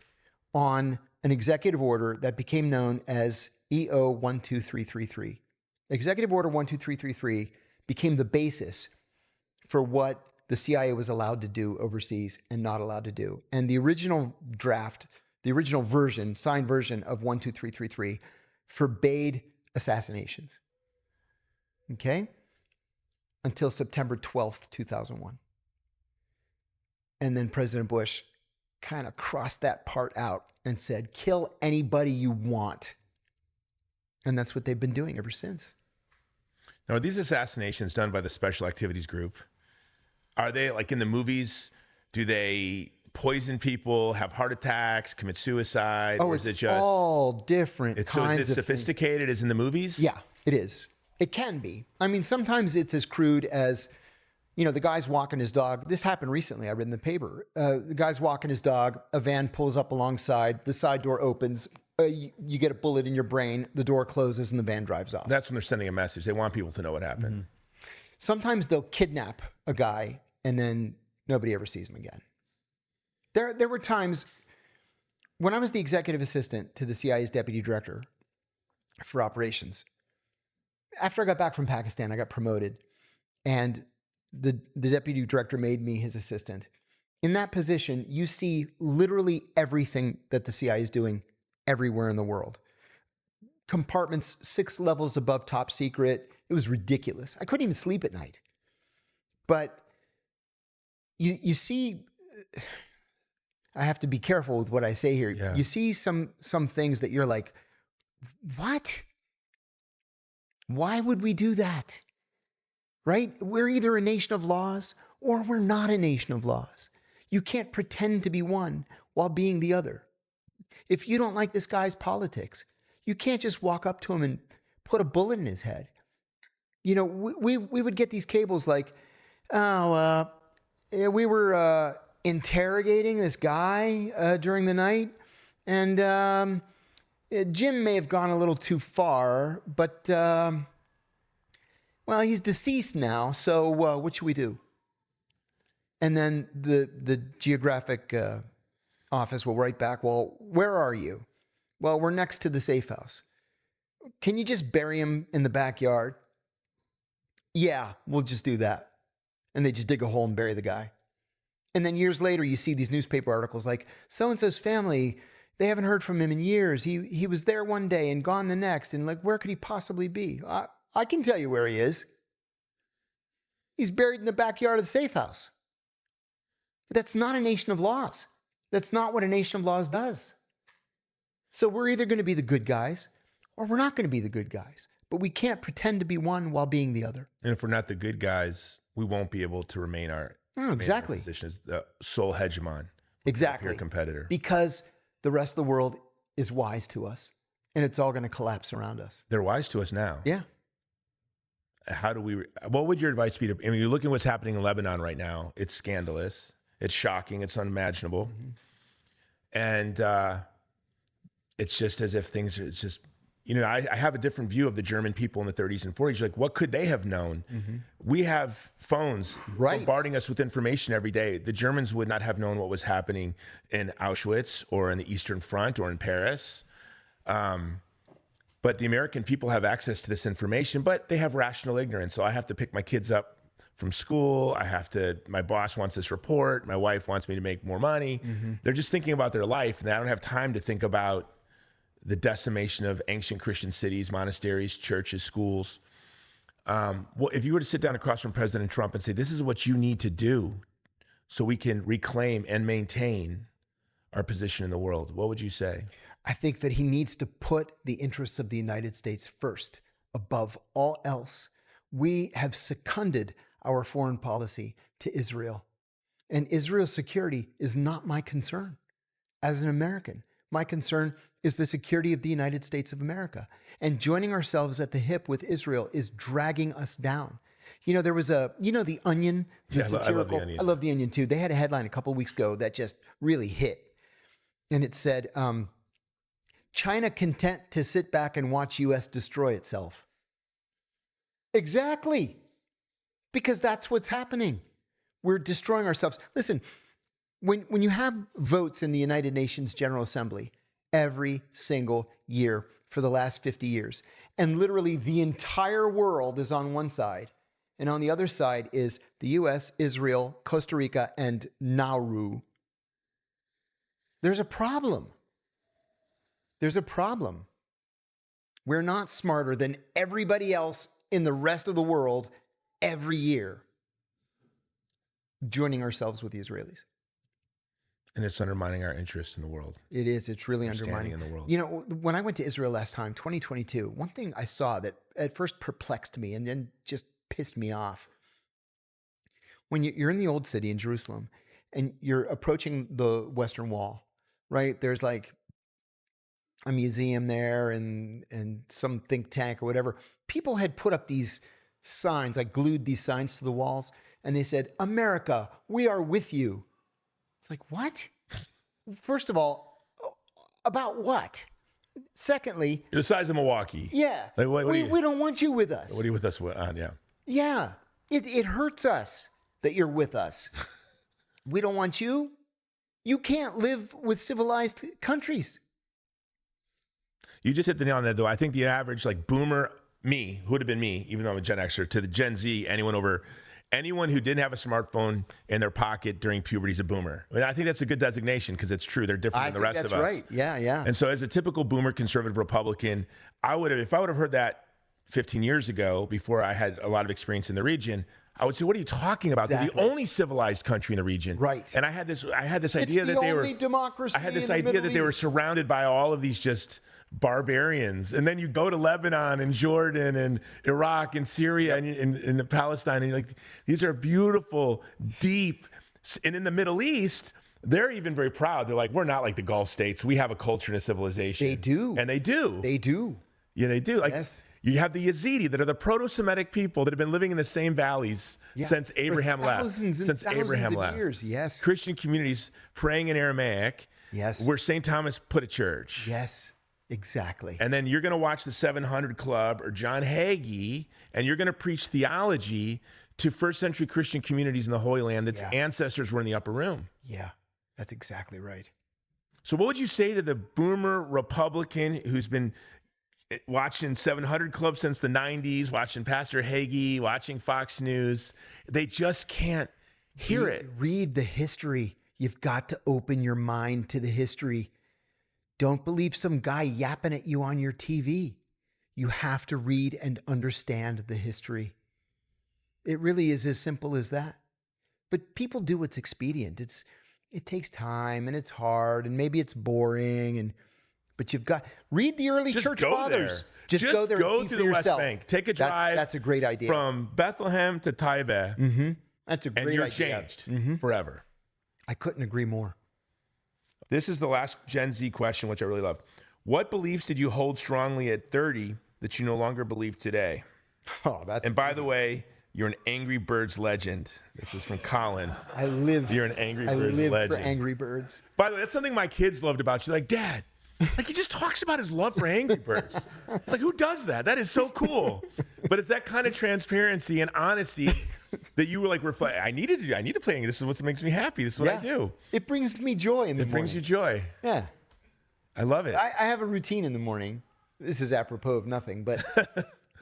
on an executive order that became known as EO 12333. Executive Order 12333 became the basis for what the CIA was allowed to do overseas and not allowed to do. And the original draft, the original version, signed version of 12333 forbade assassinations. Okay? Until September 12th, 2001. And then President Bush kind of crossed that part out and said, kill anybody you want. And that's what they've been doing ever since. Now, are these assassinations done by the Special Activities Group? Are they like in the movies? Do they poison people, have heart attacks, commit suicide? Oh, or it's is it just all different so kinds is it of things. sophisticated as in the movies? Yeah, it is. It can be. I mean, sometimes it's as crude as, the guy's walking his dog. This happened recently. I read in the paper. The guy's walking his dog. A van pulls up alongside. The side door opens. You get a bullet in your brain. The door closes and the van drives off. That's when they're sending a message. They want people to know what happened. Mm-hmm. Sometimes they'll kidnap a guy and then nobody ever sees him again. There were times when I was the executive assistant to the CIA's deputy director for operations. After I got back from Pakistan, I got promoted, and the deputy director made me his assistant. In that position, you see literally everything that the CIA is doing everywhere in the world. Compartments 6 levels above top secret. It was ridiculous. I couldn't even sleep at night. But you see, I have to be careful with what I say here. Yeah. You see some things that you're like, what? Why would we do that? Right? We're either a nation of laws or we're not a nation of laws. You can't pretend to be one while being the other. If you don't like this guy's politics, you can't just walk up to him and put a bullet in his head. We would get these cables like, we were interrogating this guy during the night, and Jim may have gone a little too far, but, he's deceased now, so what should we do? And then the geographic office will write back, well, where are you? Well, we're next to the safe house. Can you just bury him in the backyard? Yeah, we'll just do that. And they just dig a hole and bury the guy. And then years later, you see these newspaper articles like, so-and-so's family, they haven't heard from him in years. He was there one day and gone the next. And like, where could he possibly be? I can tell you where he is. He's buried in the backyard of the safe house. But that's not a nation of laws. That's not what a nation of laws does. So we're either going to be the good guys or we're not going to be the good guys. But we can't pretend to be one while being the other. And if we're not the good guys, we won't be able to remain our exactly. position as the sole hegemon. Exactly. Peer competitor. Because the rest of the world is wise to us and it's all going to collapse around us. They're wise to us now. Yeah. What would your advice be to, you're looking at what's happening in Lebanon right now. It's scandalous. It's shocking. It's unimaginable. Mm-hmm. And it's just as if things are, it's just, I have a different view of the German people in the 30s and 40s. Like, what could they have known? Mm-hmm. We have phones bombarding us with information every day. The Germans would not have known what was happening in Auschwitz or in the Eastern Front or in Paris. But the American people have access to this information, but they have rational ignorance. So I have to pick my kids up from school. My boss wants this report. My wife wants me to make more money. Mm-hmm. They're just thinking about their life, and I don't have time to think about the decimation of ancient Christian cities, monasteries, churches, schools. If you were to sit down across from President Trump and say, this is what you need to do so we can reclaim and maintain our position in the world, what would you say? I think that he needs to put the interests of the United States first, above all else. We have seconded our foreign policy to Israel, and Israel's security is not my concern. As an American, my concern is the security of the United States of America, and joining ourselves at the hip with Israel is dragging us down. There was The Onion, the satirical, I love The Onion. I love The Onion too. They had a headline a couple of weeks ago that just really hit. And it said, China content to sit back and watch U.S. destroy itself. Exactly. Because that's what's happening. We're destroying ourselves. Listen, when you have votes in the United Nations General Assembly every single year for the last 50 years, and literally the entire world is on one side, and on the other side is the U.S., Israel, Costa Rica, and Nauru, there's a problem. There's a problem. We're not smarter than everybody else in the rest of the world every year, joining ourselves with the Israelis. And it's undermining our interest in the world. It is. It's really Standing undermining. in the world. You know, when I went to Israel last time, 2022, one thing I saw that at first perplexed me and then just pissed me off. When you're in the old city in Jerusalem and you're approaching the Western Wall, right? There's like a museum there and some think tank or whatever. People had put up these signs, like glued these signs to the walls, and they said, "America, we are with you." It's like, what? First of all, about what? Secondly, You're the size of Milwaukee. yeah, Like, what we don't want you with us. What are you with us on? Yeah. Yeah, it hurts us that you're with us. We don't want you. You can't live with civilized countries. You just hit the nail on the head, though. I think the average, like, boomer, me, who would have been me, even though I'm a Gen Xer, to the Gen Z, anyone who didn't have a smartphone in their pocket during puberty is a boomer. And I think that's a good designation because it's true. They're different than the rest of us. That's right. Yeah, yeah. And so as a typical boomer, conservative Republican, if I would have heard that 15 years ago, before I had a lot of experience in the region, I would say, what are you talking about? Exactly. They're the only civilized country in the region. Right. And I had this idea that they were democracy. I had this idea that they were surrounded by all of these just barbarians. And then you go to Lebanon and Jordan and Iraq and Syria and Palestine, and you're like, these are beautiful, deep. And in the Middle East, they're even very proud. They're like, we're not like the Gulf states. We have a culture and a civilization. They do. And they do. They do. Yeah, they do. Like, yes. You have the Yazidi that are the proto-Semitic people that have been living in the same valleys since Abraham left. Since Abraham left. Years, yes. Christian communities praying in Aramaic. Yes. Where St. Thomas put a church. Yes, exactly. And then you're going to watch the 700 Club or John Hagee, and you're going to preach theology to first century Christian communities in the Holy Land that's ancestors were in the upper room. Yeah, that's exactly right. So what would you say to the boomer Republican who's been watching 700 Club since the 90s, watching Pastor Hagee, watching Fox News? They just can't hear it. Read the history. You've got to open your mind to the history. Don't believe some guy yapping at you on your TV. You have to read and understand the history. It really is as simple as that. But people do what's expedient. It takes time and it's hard and maybe it's boring but you've got read the early church fathers. Just go there and see to for the yourself. West Bank. Take a drive. That's a great idea. From Bethlehem to Taibe. Mm-hmm. That's a great idea. And you're changed forever. I couldn't agree more. This is the last Gen Z question, which I really love. What beliefs did you hold strongly at 30 that you no longer believe today? Oh, that's. And by the way, you're an Angry Birds legend. This is from Colin. You're an Angry Birds legend. I live for Angry Birds. By the way, that's something my kids loved about you. Like, Dad, like he just talks about his love for Angry Birds. It's like, who does that? That is so cool. But it's that kind of transparency and honesty that you were like, reflect. I need to play Angry. This is what makes me happy. This is what I do. It brings me joy in the morning. It brings you joy. Yeah. I love it. I have a routine in the morning. This is apropos of nothing, but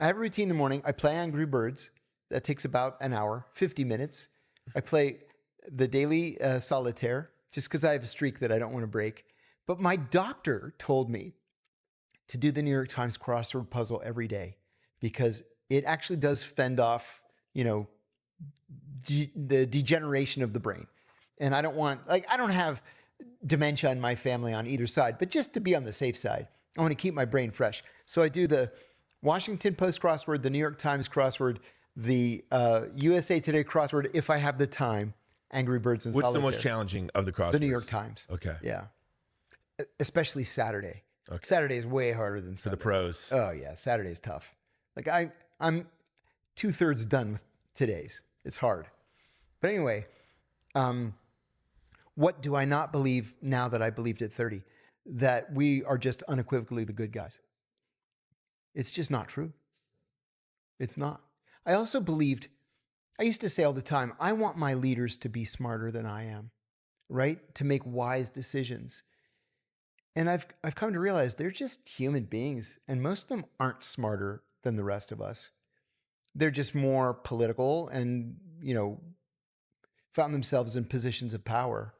I have a routine in the morning. I play Angry Birds. That takes about an hour, 50 minutes. I play the daily solitaire just because I have a streak that I don't want to break. But my doctor told me to do the New York Times crossword puzzle every day because it actually does fend off, the degeneration of the brain. And I don't have dementia in my family on either side, but just to be on the safe side, I want to keep my brain fresh. So I do the Washington Post crossword, the New York Times crossword, the USA Today crossword, if I have the time, Angry Birds and Solitaire. What's the most challenging of the crosswords? The New York Times. Okay. Yeah. Especially Saturday. Okay. Saturday is way harder than Sunday. For the pros. Oh, yeah. Saturday's tough. Like I'm 2/3 done with today's. It's hard. But anyway, what do I not believe now that I believed at 30? That we are just unequivocally the good guys. It's just not true. It's not. I also believed, I used to say all the time, I want my leaders to be smarter than I am, right? To make wise decisions. And I've come to realize they're just human beings, and most of them aren't smarter than the rest of us. They're just more political and, found themselves in positions of power.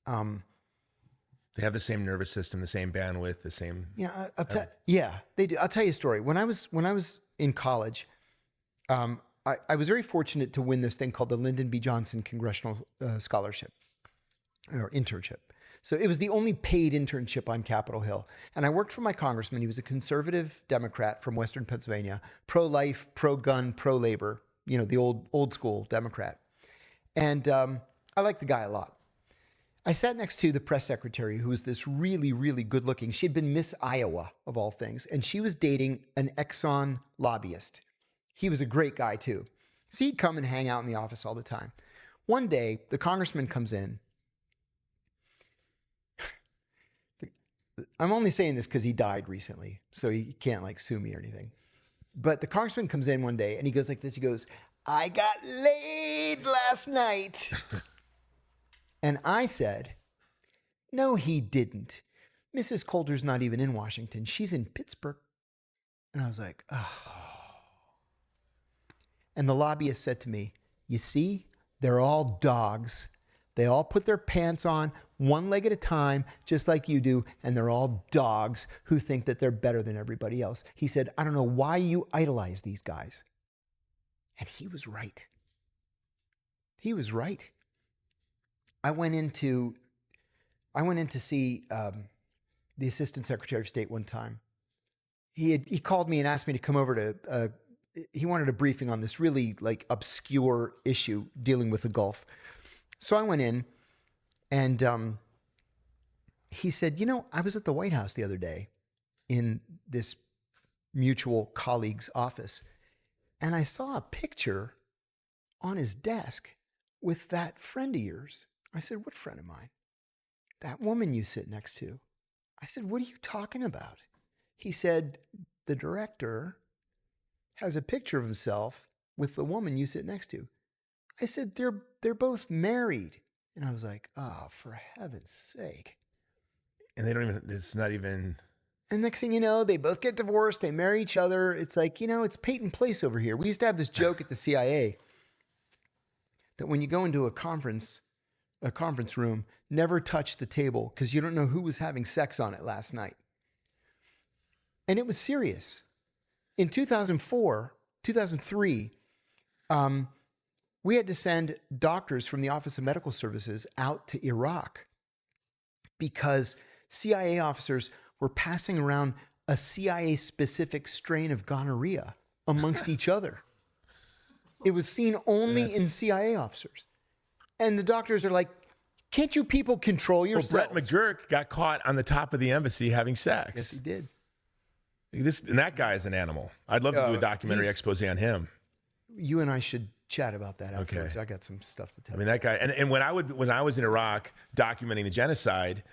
They have the same nervous system, the same bandwidth, the same. Yeah, they do. I'll tell you a story. When I was in college, I was very fortunate to win this thing called the Lyndon B. Johnson Congressional Scholarship. or internship. So it was the only paid internship on Capitol Hill. And I worked for my congressman. He was a conservative Democrat from Western Pennsylvania, pro-life, pro-gun, pro-labor, the old school Democrat. And I liked the guy a lot. I sat next to the press secretary, who was this really, really good looking. She had been Miss Iowa, of all things. And she was dating an Exxon lobbyist. He was a great guy, too. So he'd come and hang out in the office all the time. One day, the congressman comes in. I'm only saying this because he died recently, so he can't sue me or anything. But the congressman comes in one day and he goes like this. He goes, "I got laid last night." And I said, "No, he didn't. Mrs. Coulter's not even in Washington. She's in Pittsburgh." And I was like, oh. And the lobbyist said to me, "You see, they're all dogs. They all put their pants on one leg at a time, just like you do, and they're all dogs who think that they're better than everybody else." He said, "I don't know why you idolize these guys." And he was right. He was right. I went in to see the Assistant Secretary of State one time. He called me and asked me to come over to, he wanted a briefing on this really obscure issue dealing with the Gulf. So I went in and he said, "I was at the White House the other day in this mutual colleague's office, and I saw a picture on his desk with that friend of yours." I said, "What friend of mine?" "That woman you sit next to." I said, "What are you talking about?" He said, "The director has a picture of himself with the woman you sit next to." I said, they're both married." And I was like, oh, for heaven's sake. And they don't even, it's not even. And next thing you know, they both get divorced. They marry each other. It's like, it's Peyton Place over here. We used to have this joke at the CIA that when you go into a conference room, never touch the table because you don't know who was having sex on it last night. And it was serious. In 2003, we had to send doctors from the Office of Medical Services out to Iraq because CIA officers were passing around a CIA-specific strain of gonorrhea amongst each other. It was seen only in CIA officers. And the doctors are like, "Can't you people control yourselves?" Well, Brett McGurk got caught on the top of the embassy having sex. Yes, he did. And that guy is an animal. I'd love to do a documentary expose on him. You and I should chat about that afterwards. Okay. I got some stuff to tell you. That guy, and when I was in Iraq documenting the genocide,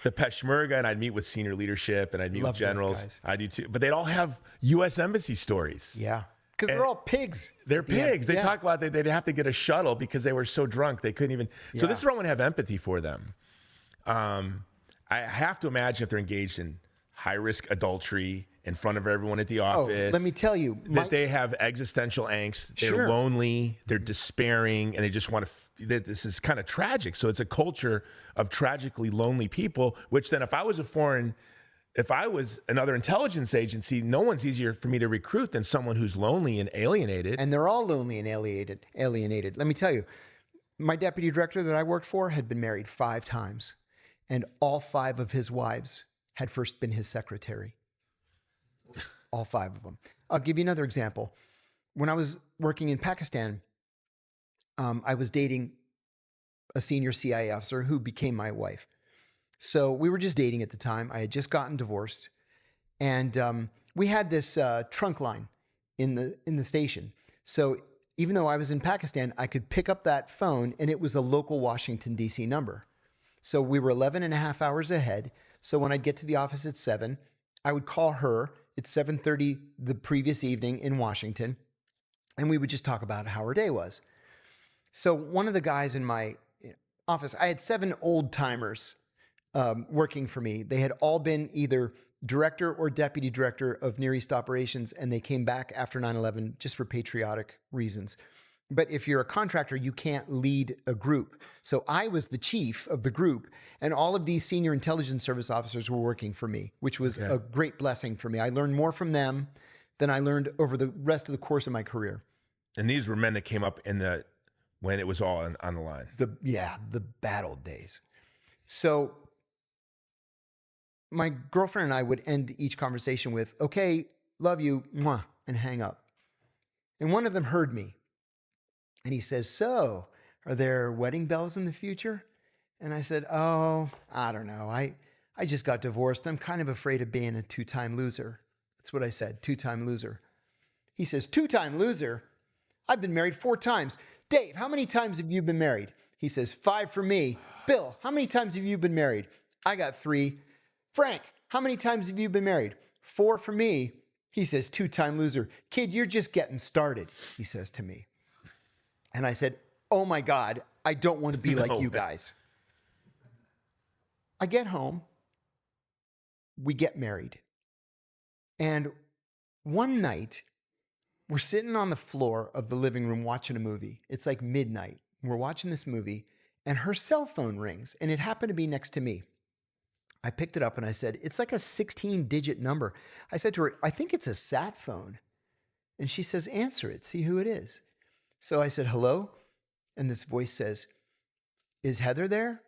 the Peshmerga, and I'd meet with senior leadership and I'd meet with generals. I do too. But they'd all have U.S. embassy stories. Yeah. Because they're all pigs. They're pigs. They talk about they'd have to get a shuttle because they were so drunk they couldn't even. So this is where I want to have empathy for them. I have to imagine if they're engaged in high-risk adultery in front of everyone at the office. Oh, let me tell you. That they have existential angst. They're lonely. They're despairing. And they just want to, this is kind of tragic. So it's a culture of tragically lonely people, which then if I was another intelligence agency, no one's easier for me to recruit than someone who's lonely and alienated. And they're all lonely and alienated. Let me tell you, my deputy director that I worked for had been married 5 times. And all 5 of his wives had first been his secretary. All 5 of them. I'll give you another example. When I was working in Pakistan, I was dating a senior CIA officer who became my wife. So we were just dating at the time. I had just gotten divorced. And we had this trunk line in the station. So even though I was in Pakistan, I could pick up that phone and it was a local Washington, D.C. number. So we were 11 and a half hours ahead. So when I'd get to the office at 7, I would call her at 7:30 the previous evening in Washington, and we would just talk about how her day was. So one of the guys in my office, I had 7 old timers working for me. They had all been either director or deputy director of Near East operations, and they came back after 9/11 just for patriotic reasons. But if you're a contractor, you can't lead a group. So I was the chief of the group, and all of these senior intelligence service officers were working for me, which was a great blessing for me. I learned more from them than I learned over the rest of the course of my career. And these were men that came up when it was all on the line. The bad old days. So my girlfriend and I would end each conversation with, okay, love you, mwah, and hang up. And one of them heard me. And he says, so are there wedding bells in the future? And I said, oh, I don't know. I just got divorced. I'm kind of afraid of being a two-time loser. That's what I said, two-time loser. He says, two-time loser? I've been married 4 times. Dave, how many times have you been married? He says, 5 for me. Bill, how many times have you been married? I got 3. Frank, how many times have you been married? 4 for me. He says, two-time loser. Kid, you're just getting started, he says to me. And I said, oh my God, I don't want to be like you guys. I get home. We get married. And one night, we're sitting on the floor of the living room watching a movie. It's like midnight. We're watching this movie, and her cell phone rings, and it happened to be next to me. I picked it up, and I said, it's like a 16-digit number. I said to her, I think it's a sat phone. And she says, answer it, see who it is. So I said, hello? And this voice says, is Heather there?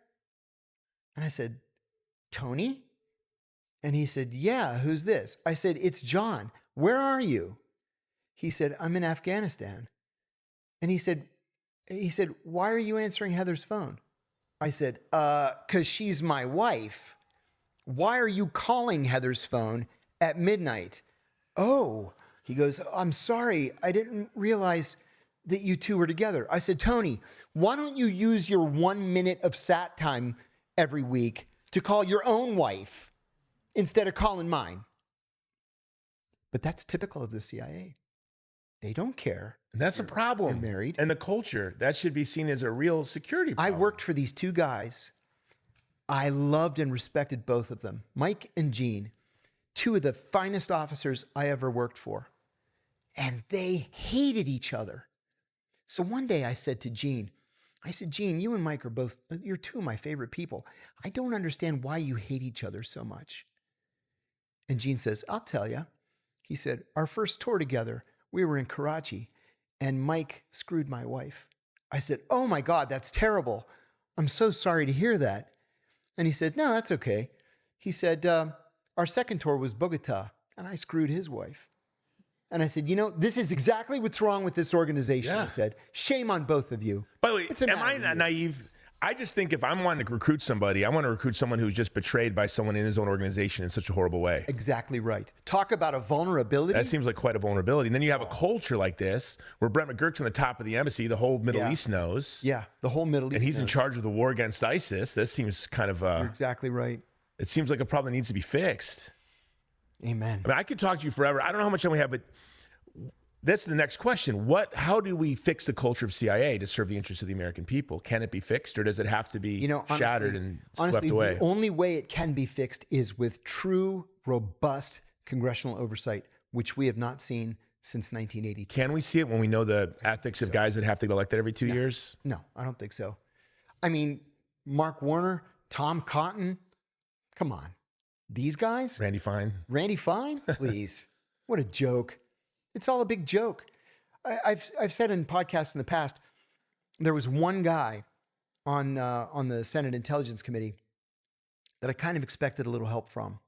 And I said, Tony? And he said, yeah, who's this? I said, it's John. Where are you? He said, I'm in Afghanistan. And he said, why are you answering Heather's phone? I said, 'cause she's my wife. Why are you calling Heather's phone at midnight? Oh, he goes, I'm sorry. I didn't realize that you two were together. I said, Tony, why don't you use your 1 minute of sat time every week to call your own wife instead of calling mine? But that's typical of the CIA. They don't care. And that's a problem. You're married. And the culture, that should be seen as a real security problem. I worked for these 2 guys. I loved and respected both of them. Mike and Gene, 2 of the finest officers I ever worked for. And they hated each other. So one day I said to Gene, Gene, you and Mike are both, you're 2 of my favorite people. I don't understand why you hate each other so much. And Gene says, I'll tell you. He said, our first tour together, we were in Karachi, and Mike screwed my wife. I said, oh my God, that's terrible. I'm so sorry to hear that. And he said, no, that's okay. He said, our second tour was Bogota, and I screwed his wife. And I said, you know, this is exactly what's wrong with this organization. Yeah. I said, shame on both of you. By the way, am I not naive? I just think if I'm wanting to recruit somebody, I want to recruit someone who's just betrayed by someone in his own organization in such a horrible way. Exactly right. Talk about a vulnerability. That seems like quite a vulnerability. And then you have a culture like this, where Brett McGurk's on the top of the embassy, the whole Middle East knows. Yeah, the whole Middle East And he's knows. in charge of the war against ISIS. That seems kind of, You're exactly right. it seems like a problem that needs to be fixed. Amen. I mean, I could talk to you forever. I don't know how much time we have, but that's the next question. How do we fix the culture of CIA to serve the interests of the American people? Can it be fixed, or does it have to be shattered and swept away? The only way it can be fixed is with true, robust congressional oversight, which we have not seen since 1982. Can we see it when we know the ethics of guys that have to get elected every 2 years? No, I don't think so. I mean, Mark Warner, Tom Cotton, come on. These guys? Randy Fine? Randy Fine? Please. What a joke. It's all a big joke. I've said in podcasts in the past, there was one guy on the Senate Intelligence Committee that I kind of expected a little help from.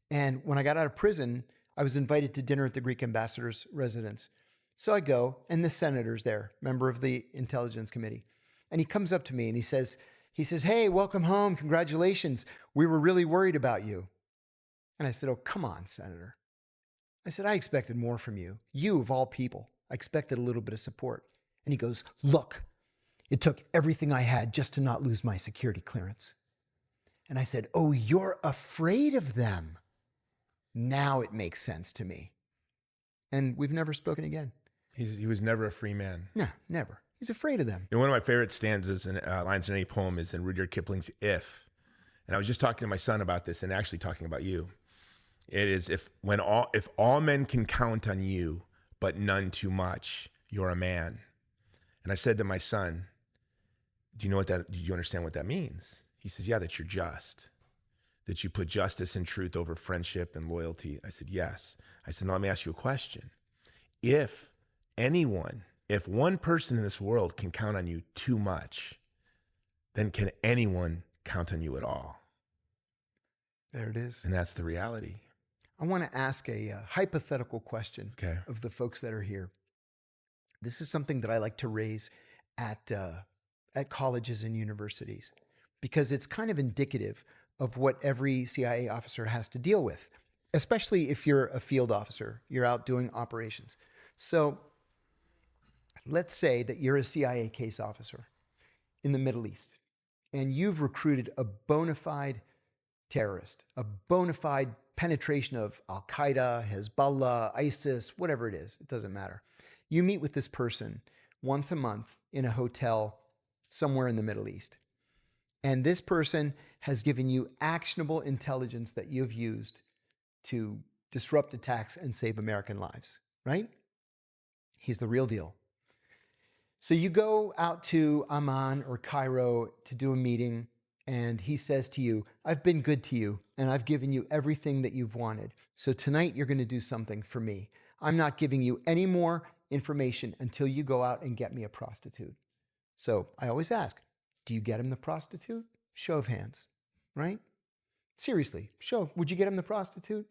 And when I got out of prison, I was invited to dinner at the Greek ambassador's residence. So I go, and the senator's there, member of the Intelligence Committee. And he comes up to me and he says, hey, welcome home. Congratulations. We were really worried about you. And I said, oh, come on, Senator. I said, I expected more from you. You, of all people, I expected a little bit of support. And he goes, look, it took everything I had just to not lose my security clearance. And I said, oh, you're afraid of them. Now it makes sense to me. And we've never spoken again. He was never a free man. No, never. He's afraid of them. And one of my favorite stanzas and lines in any poem is in Rudyard Kipling's If. And I was just talking to my son about this and actually talking about you. It is if all men can count on you, but none too much, you're a man. And I said to my son, do you understand what that means? He says, yeah, that you're just, that you put justice and truth over friendship and loyalty. I said, yes. I said, now let me ask you a question. If one person in this world can count on you too much, then can anyone count on you at all. There it is. And that's the reality. I want to ask a hypothetical question Okay. of the folks that are here. This is something that I like to raise at colleges and universities because it's kind of indicative of what every CIA officer has to deal with, especially if you're a field officer, you're out doing operations. So let's say that you're a CIA case officer in the Middle East and you've recruited a bona fide terrorist, a bona fide penetration of Al-Qaeda, Hezbollah, ISIS, whatever it is, it doesn't matter. You meet with this person once a month in a hotel somewhere in the Middle East. And this person has given you actionable intelligence that you've used to disrupt attacks and save American lives, right? He's the real deal. So you go out to Amman or Cairo to do a meeting, and he says to you, I've been good to you, and I've given you everything that you've wanted. So tonight you're going to do something for me. I'm not giving you any more information until you go out and get me a prostitute. So I always ask, do you get him the prostitute? Show of hands, right? Seriously, would you get him the prostitute?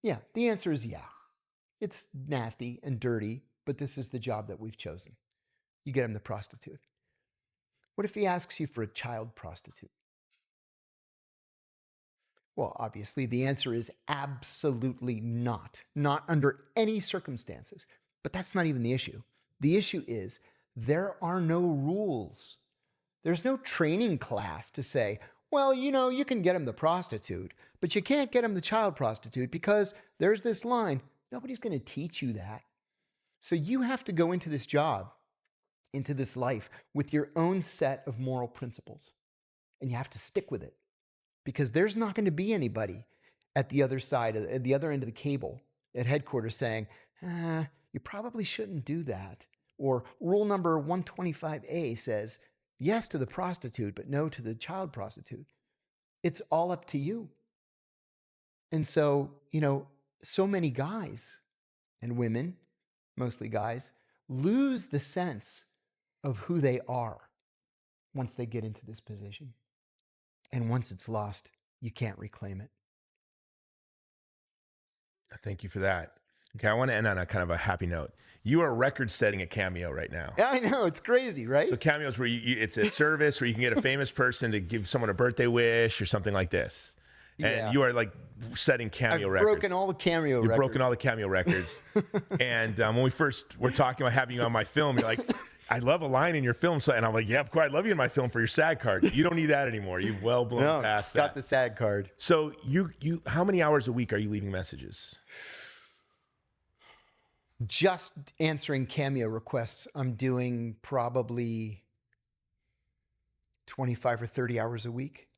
Yeah, the answer is yeah. It's nasty and dirty, but this is the job that we've chosen. You get him the prostitute. What if he asks you for a child prostitute? Well, obviously, the answer is absolutely not. Not under any circumstances. But that's not even the issue. The issue is there are no rules. There's no training class to say, well, you can get him the prostitute, but you can't get him the child prostitute because there's this line. Nobody's going to teach you that. So you have to go into this job, into this life, with your own set of moral principles. And you have to stick with it. Because there's not going to be anybody at the other side, at the other end of the cable at headquarters saying, you probably shouldn't do that. Or rule number 125A says yes to the prostitute, but no to the child prostitute. It's all up to you. And so, so many guys and women, mostly guys, lose the sense of who they are once they get into this position. And once it's lost, you can't reclaim it. Thank you for that. Okay, I want to end on a kind of a happy note. You are record-setting a Cameo right now. Yeah, I know. It's crazy, right? So Cameo's where it's a service where you can get a famous person to give someone a birthday wish or something like this. And you are like setting Cameo records. Broken all the Cameo records. You've broken all the Cameo records. And when we first were talking about having you on my film, you're like, I love a line in your film. And I'm like, yeah, of course, I love you in my film for your SAG card. You don't need that anymore. You've well blown past that. Got the SAG card. So you, how many hours a week are you leaving messages? Just answering Cameo requests, I'm doing probably 25 or 30 hours a week.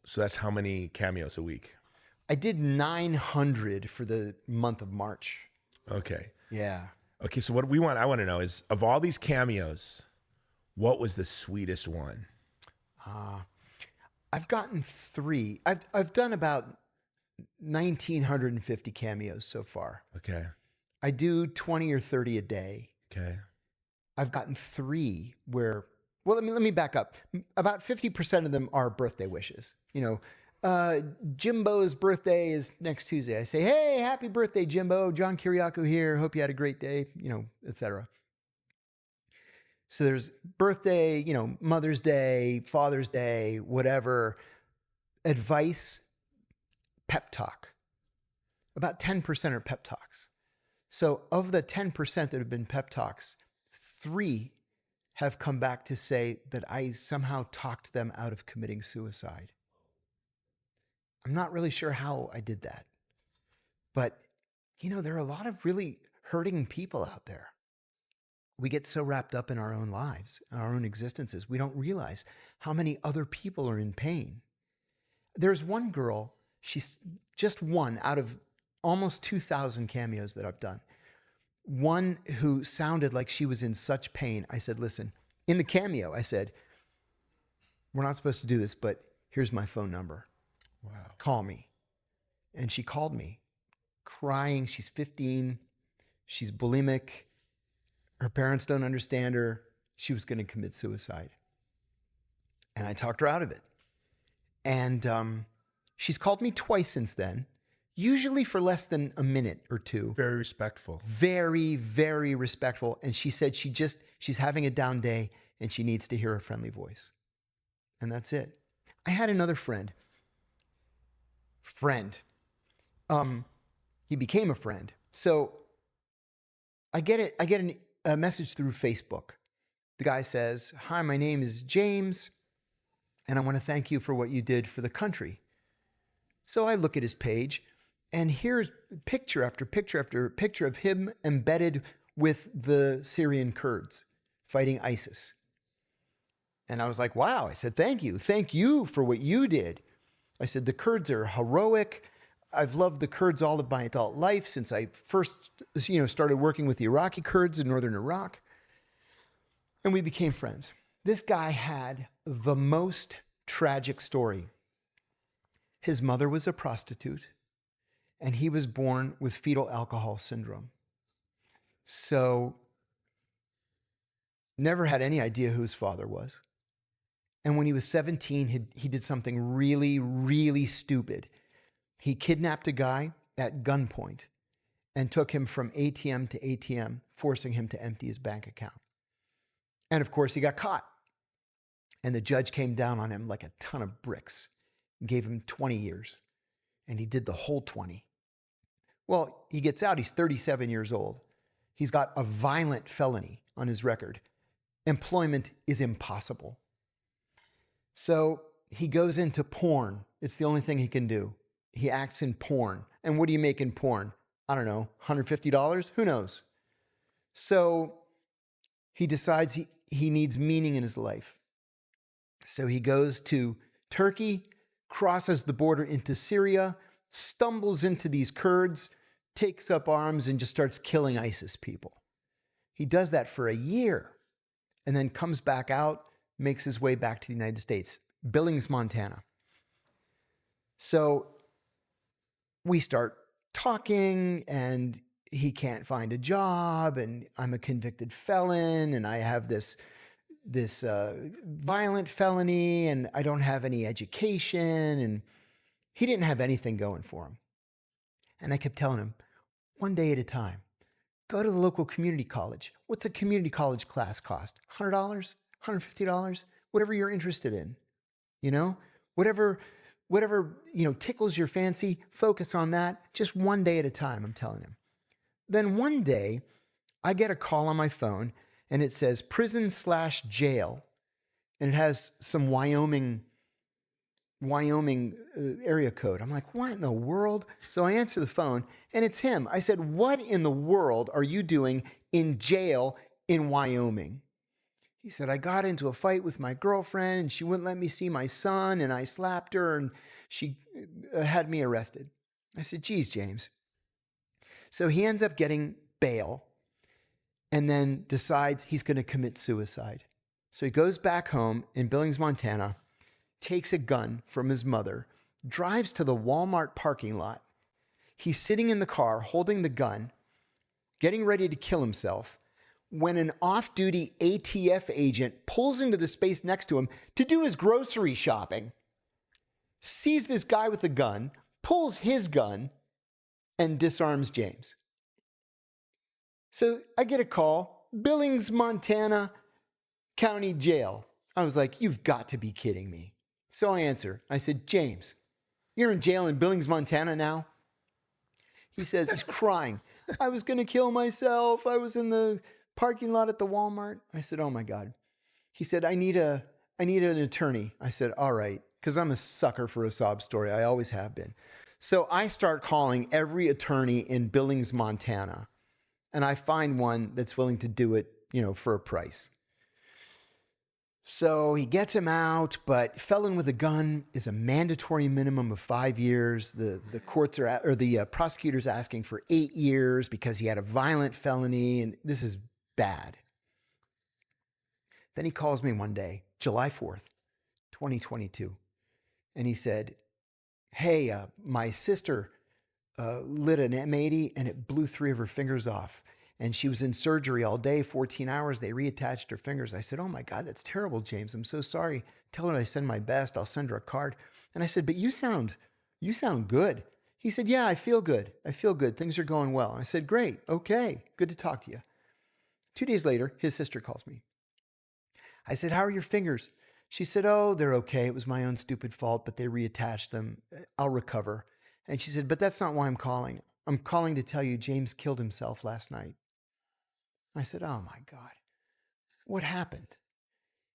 So that's how many cameos a week? I did 900 for the month of March. Okay. Yeah. Okay, so what I want to know is, of all these cameos, what was the sweetest one? I've gotten 3. I've done about 1,950 cameos so far. Okay. I do 20 or 30 a day. Okay. I've gotten 3 where, well, let me back up. About 50% of them are birthday wishes. Jimbo's birthday is next Tuesday. I say, hey, happy birthday, Jimbo. John Kiriakou here. Hope you had a great day, etc. So there's birthday, Mother's Day, Father's Day, whatever. Advice, pep talk. About 10% are pep talks. So of the 10% that have been pep talks, 3 have come back to say that I somehow talked them out of committing suicide. I'm not really sure how I did that. But, there are a lot of really hurting people out there. We get so wrapped up in our own lives, our own existences, we don't realize how many other people are in pain. There's one girl, she's just one out of almost 2,000 cameos that I've done. One who sounded like she was in such pain. I said, listen, in the cameo, I said, we're not supposed to do this, but here's my phone number. Wow. Call me. And she called me, crying. She's 15. She's bulimic. Her parents don't understand her. She was going to commit suicide. And I talked her out of it. And she's called me twice since then, usually for less than a minute or two. Very respectful. Very, very respectful. And she said she's having a down day and she needs to hear a friendly voice. And that's it. I had another friend. He became a friend. So I get a message through Facebook. The guy says, "Hi, my name is James, and I want to thank you for what you did for the country." So I look at his page, and here's picture after picture after picture of him embedded with the Syrian Kurds fighting ISIS. And I was like, wow. I said, thank you. Thank you for what you did. I said, the Kurds are heroic. I've loved the Kurds all of my adult life since I first, started working with the Iraqi Kurds in northern Iraq. And we became friends. This guy had the most tragic story. His mother was a prostitute, and he was born with fetal alcohol syndrome. So, never had any idea who his father was. And when he was 17, he did something really, really stupid. He kidnapped a guy at gunpoint and took him from ATM to ATM, forcing him to empty his bank account. And of course, he got caught. And the judge came down on him like a ton of bricks and gave him 20 years. And he did the whole 20. Well, he gets out. He's 37 years old. He's got a violent felony on his record. Employment is impossible. So he goes into porn. It's the only thing he can do. He acts in porn. And what do you make in porn? I don't know, $150? Who knows? So he decides he needs meaning in his life. So he goes to Turkey, crosses the border into Syria, stumbles into these Kurds, takes up arms, and just starts killing ISIS people. He does that for a year and then comes back out, makes his way back to the United States, Billings, Montana. So we start talking, and he can't find a job, and I'm a convicted felon, and I have this violent felony, and I don't have any education, and he didn't have anything going for him. And I kept telling him, one day at a time, go to the local community college. What's a community college class cost? $100, $150, whatever you're interested in. Whatever tickles your fancy, focus on that. Just one day at a time, I'm telling him. Then one day, I get a call on my phone, and it says prison/jail, and it has some Wyoming area code. I'm like, what in the world? So I answer the phone, and it's him. I said, what in the world are you doing in jail in Wyoming? He said, I got into a fight with my girlfriend, and she wouldn't let me see my son, and I slapped her, and she had me arrested. I said, geez, James. So he ends up getting bail and then decides he's going to commit suicide. So he goes back home in Billings, Montana, takes a gun from his mother, drives to the Walmart parking lot. He's sitting in the car holding the gun, getting ready to kill himself, when an off-duty ATF agent pulls into the space next to him to do his grocery shopping, sees this guy with a gun, pulls his gun, and disarms James. So I get a call, Billings, Montana County Jail. I was like, you've got to be kidding me. So I answer. I said, James, you're in jail in Billings, Montana now? He says, he's crying. I was going to kill myself. I was in the parking lot at the Walmart. I said, oh my God. He said, I need an attorney. I said, all right, because I'm a sucker for a sob story. I always have been. So I start calling every attorney in Billings, Montana, and I find one that's willing to do it, for a price. So he gets him out, but felon with a gun is a mandatory minimum of 5 years. The prosecutor's asking for 8 years because he had a violent felony, and this is bad. Then he calls me one day, July 4th, 2022, and he said, hey, my sister lit an M80 and it blew 3 of her fingers off. And she was in surgery all day, 14 hours. They reattached her fingers. I said, oh my God, that's terrible, James. I'm so sorry. Tell her I send my best. I'll send her a card. And I said, but you sound good. He said, yeah, I feel good. I feel good. Things are going well. I said, great. Okay. Good to talk to you. 2 days later, his sister calls me. I said, how are your fingers? She said, oh, they're okay. It was my own stupid fault, but they reattached them. I'll recover. And she said, but that's not why I'm calling. I'm calling to tell you James killed himself last night. I said, oh my God, what happened?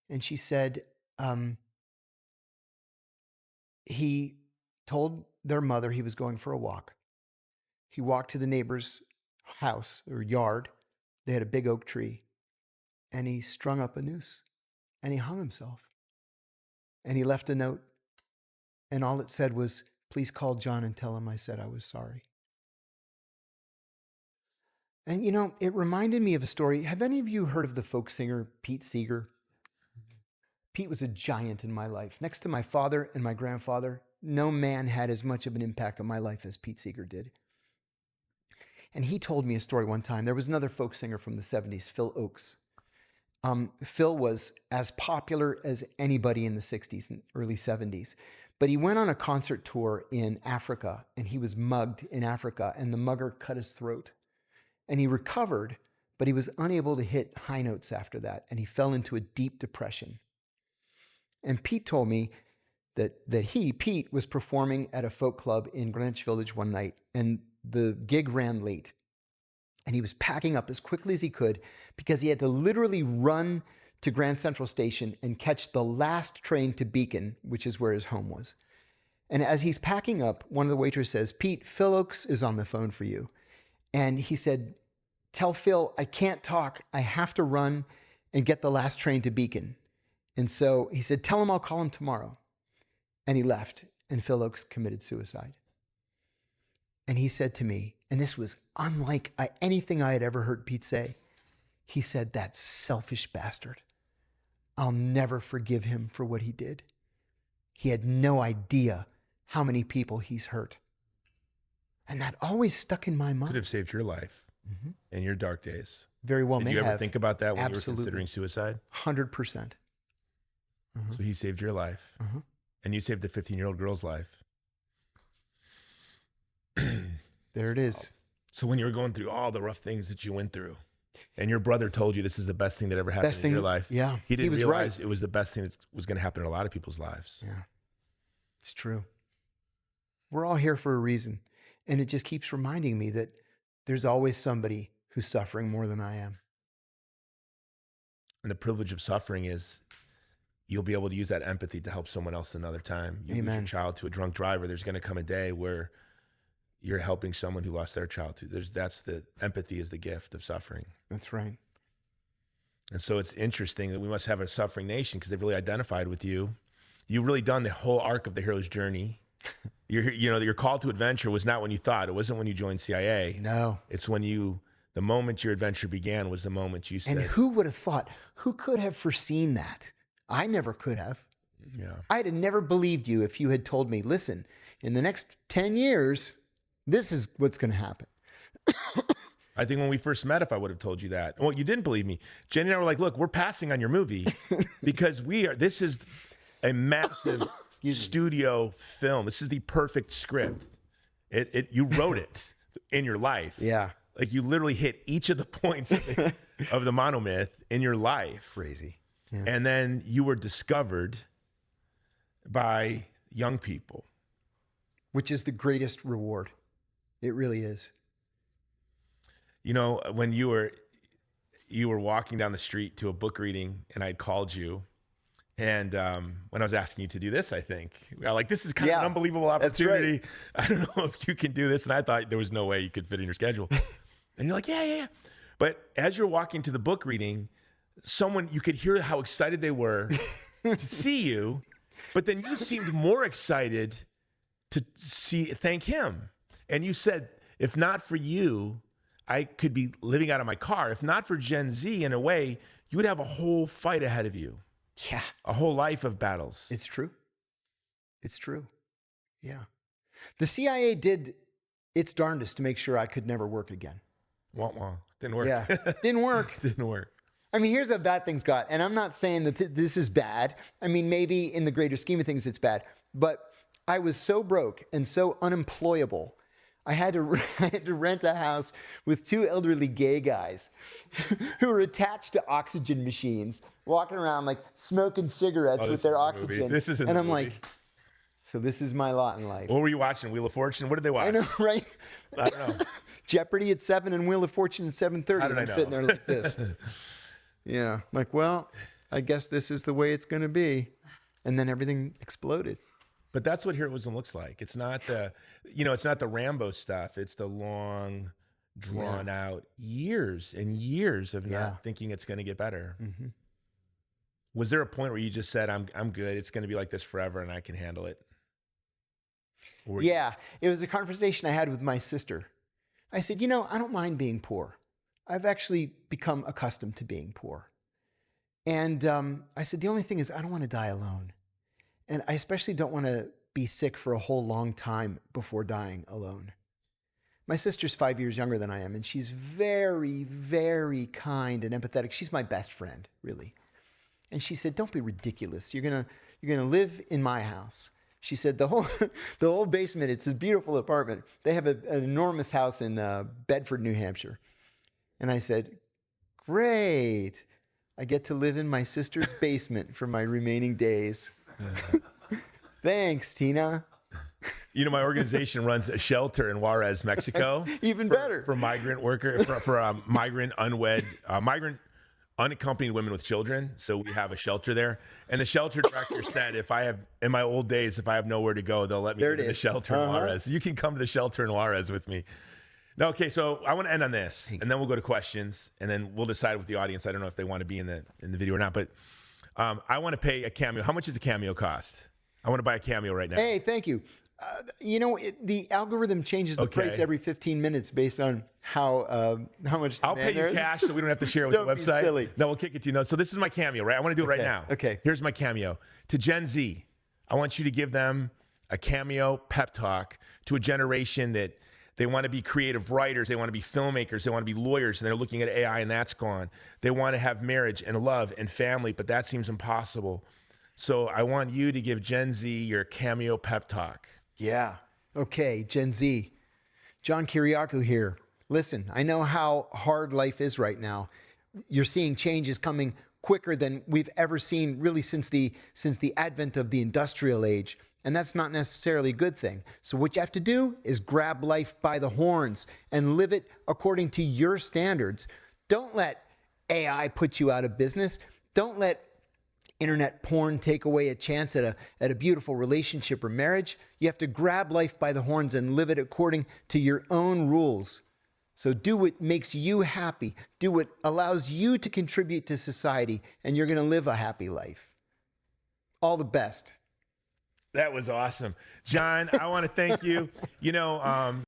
And she said, he told their mother he was going for a walk. He walked to the neighbor's house or yard. They had a big oak tree, and he strung up a noose and he hung himself. And he left a note, and all it said was, please call John and tell him I said I was sorry. And you know, it reminded me of a story. Have any of you heard of the folk singer Pete Seeger? Pete was a giant in my life. Next to my father and my grandfather, no man had as much of an impact on my life as Pete Seeger did. And he told me a story one time. There was another folk singer from the 70s, Phil Oakes. Phil was as popular as anybody in the 60s and early 70s. But he went on a concert tour in Africa, and he was mugged in Africa, and the mugger cut his throat. And he recovered, but he was unable to hit high notes after that, and he fell into a deep depression. And Pete told me that Pete, was performing at a folk club in Greenwich Village one night, and the gig ran late. And he was packing up as quickly as he could because he had to literally run to Grand Central Station and catch the last train to Beacon, which is where his home was. And as he's packing up, one of the waiters says, Pete, Phil Oakes is on the phone for you. And he said, tell Phil, I can't talk. I have to run and get the last train to Beacon. And so he said, tell him I'll call him tomorrow. And he left, and Phil Oakes committed suicide. And he said to me, and this was unlike anything I had ever heard Pete say, he said, that selfish bastard. I'll never forgive him for what he did. He had no idea how many people he's hurt. And that always stuck in my mind. Could have saved your life in your dark days. Very well Did may you ever have. think about that when Absolutely. you were considering suicide? 100%. So he saved your life, and you saved a 15-year-old girl's life. There it is. So when you were going through all the rough things that you went through, and your brother told you this is the best thing that ever happened in your life, yeah, he didn't was realize right. it was the best thing that was going to happen in a lot of people's lives. Yeah, it's true. We're all here for a reason. And it just keeps reminding me that there's always somebody who's suffering more than I am. And the privilege of suffering is you'll be able to use that empathy to help someone else another time. You lose your child to a drunk driver, there's going to come a day where you're helping someone who lost their child to. That's the empathy is the gift of suffering. That's right. And so it's interesting that we must have a suffering nation because they've really identified with you. You've really done the whole arc of the hero's journey. Your call to adventure was not when you thought. It wasn't when you joined CIA. No. It's when the moment your adventure began was the moment you said. And who would have thought? Who could have foreseen that? I never could have. Yeah. I'd have never believed you if you had told me, listen, in the next 10 years, this is what's going to happen. I think when we first met, if I would have told you that, well, you didn't believe me. Jenny and I were like, look, we're passing on your movie because this is a massive studio film. This is the perfect script. You wrote it in your life. Yeah. Like you literally hit each of the points of the monomyth in your life. Crazy. Yeah. And then you were discovered by young people. Which is the greatest reward. It really is. You know, when you were walking down the street to a book reading and I'd called you, and when I was asking you to do this, I think, this is kind of an unbelievable opportunity. Right. I don't know if you can do this. And I thought there was no way you could fit in your schedule. And you're like, yeah. But as you're walking to the book reading, you could hear how excited they were to see you. But then you seemed more excited to thank him. And you said, if not for you, I could be living out of my car. If not for Gen Z, in a way, you would have a whole fight ahead of you. Yeah. A whole life of battles. It's true. It's true. Yeah. The CIA did its darndest to make sure I could never work again. Wah, wah. Didn't work. Yeah, didn't work. Didn't work. I mean, here's how bad things got. And I'm not saying that this is bad. I mean, maybe in the greater scheme of things, it's bad. But I was so broke and so unemployable. I had to rent a house with two elderly gay guys who were attached to oxygen machines, walking around like smoking cigarettes with their oxygen. This is in and the I'm movie. like, so this is my lot in life. What were you watching? Wheel of Fortune? What did they watch? I know, right? I don't know. Jeopardy at 7 and Wheel of Fortune at 7:30. How did I I'm know? sitting there like this. Yeah, like, well, I guess this is the way it's going to be. And then everything exploded. But that's what heroism looks like. It's not the, it's not the Rambo stuff. It's the long, drawn out years and years of not thinking it's going to get better. Mm-hmm. Was there a point where you just said, I'm good. It's going to be like this forever and I can handle it? Yeah, it was a conversation I had with my sister. I said, I don't mind being poor. I've actually become accustomed to being poor. And I said, the only thing is I don't want to die alone. And I especially don't want to be sick for a whole long time before dying alone. My sister's 5 years younger than I am, and she's very, very kind and empathetic. She's my best friend, really. And she said, don't be ridiculous. You're gonna live in my house. She said, the whole basement, it's a beautiful apartment. They have an enormous house in Bedford, New Hampshire. And I said, great. I get to live in my sister's basement for my remaining days. Thanks, Tina. My organization runs a shelter in Juarez, Mexico. Even better. For migrant migrant unaccompanied women with children. So we have a shelter there. And the shelter director said, in my old days, if I have nowhere to go, they'll let me go to the shelter in Juarez. You can come to the shelter in Juarez with me. No, okay, so I want to end on this, and then we'll go to questions, and then we'll decide with the audience. I don't know if they want to be in the video or not, but I want to pay a cameo. How much does a cameo cost? I want to buy a cameo right now. Hey, thank you. The algorithm changes the price every 15 minutes based on how much. I'll pay you cash, so we don't have to share it with the website. Silly. No, we'll kick it to you. No, so this is my cameo, right? I want to do it right now. Okay. Here's my cameo to Gen Z. I want you to give them a cameo pep talk to a generation that. They want to be creative writers. They want to be filmmakers. They want to be lawyers. And they're looking at AI and that's gone. They want to have marriage and love and family, but that seems impossible. So I want you to give Gen Z your cameo pep talk. Yeah. Okay, Gen Z. John Kiriakou here. Listen, I know how hard life is right now. You're seeing changes coming quicker than we've ever seen really since the advent of the industrial age. And that's not necessarily a good thing. So what you have to do is grab life by the horns and live it according to your standards. Don't let AI put you out of business. Don't let internet porn take away a chance at a beautiful relationship or marriage. You have to grab life by the horns and live it according to your own rules. So do what makes you happy. Do what allows you to contribute to society, and you're going to live a happy life. All the best. That was awesome. John, I want to thank you.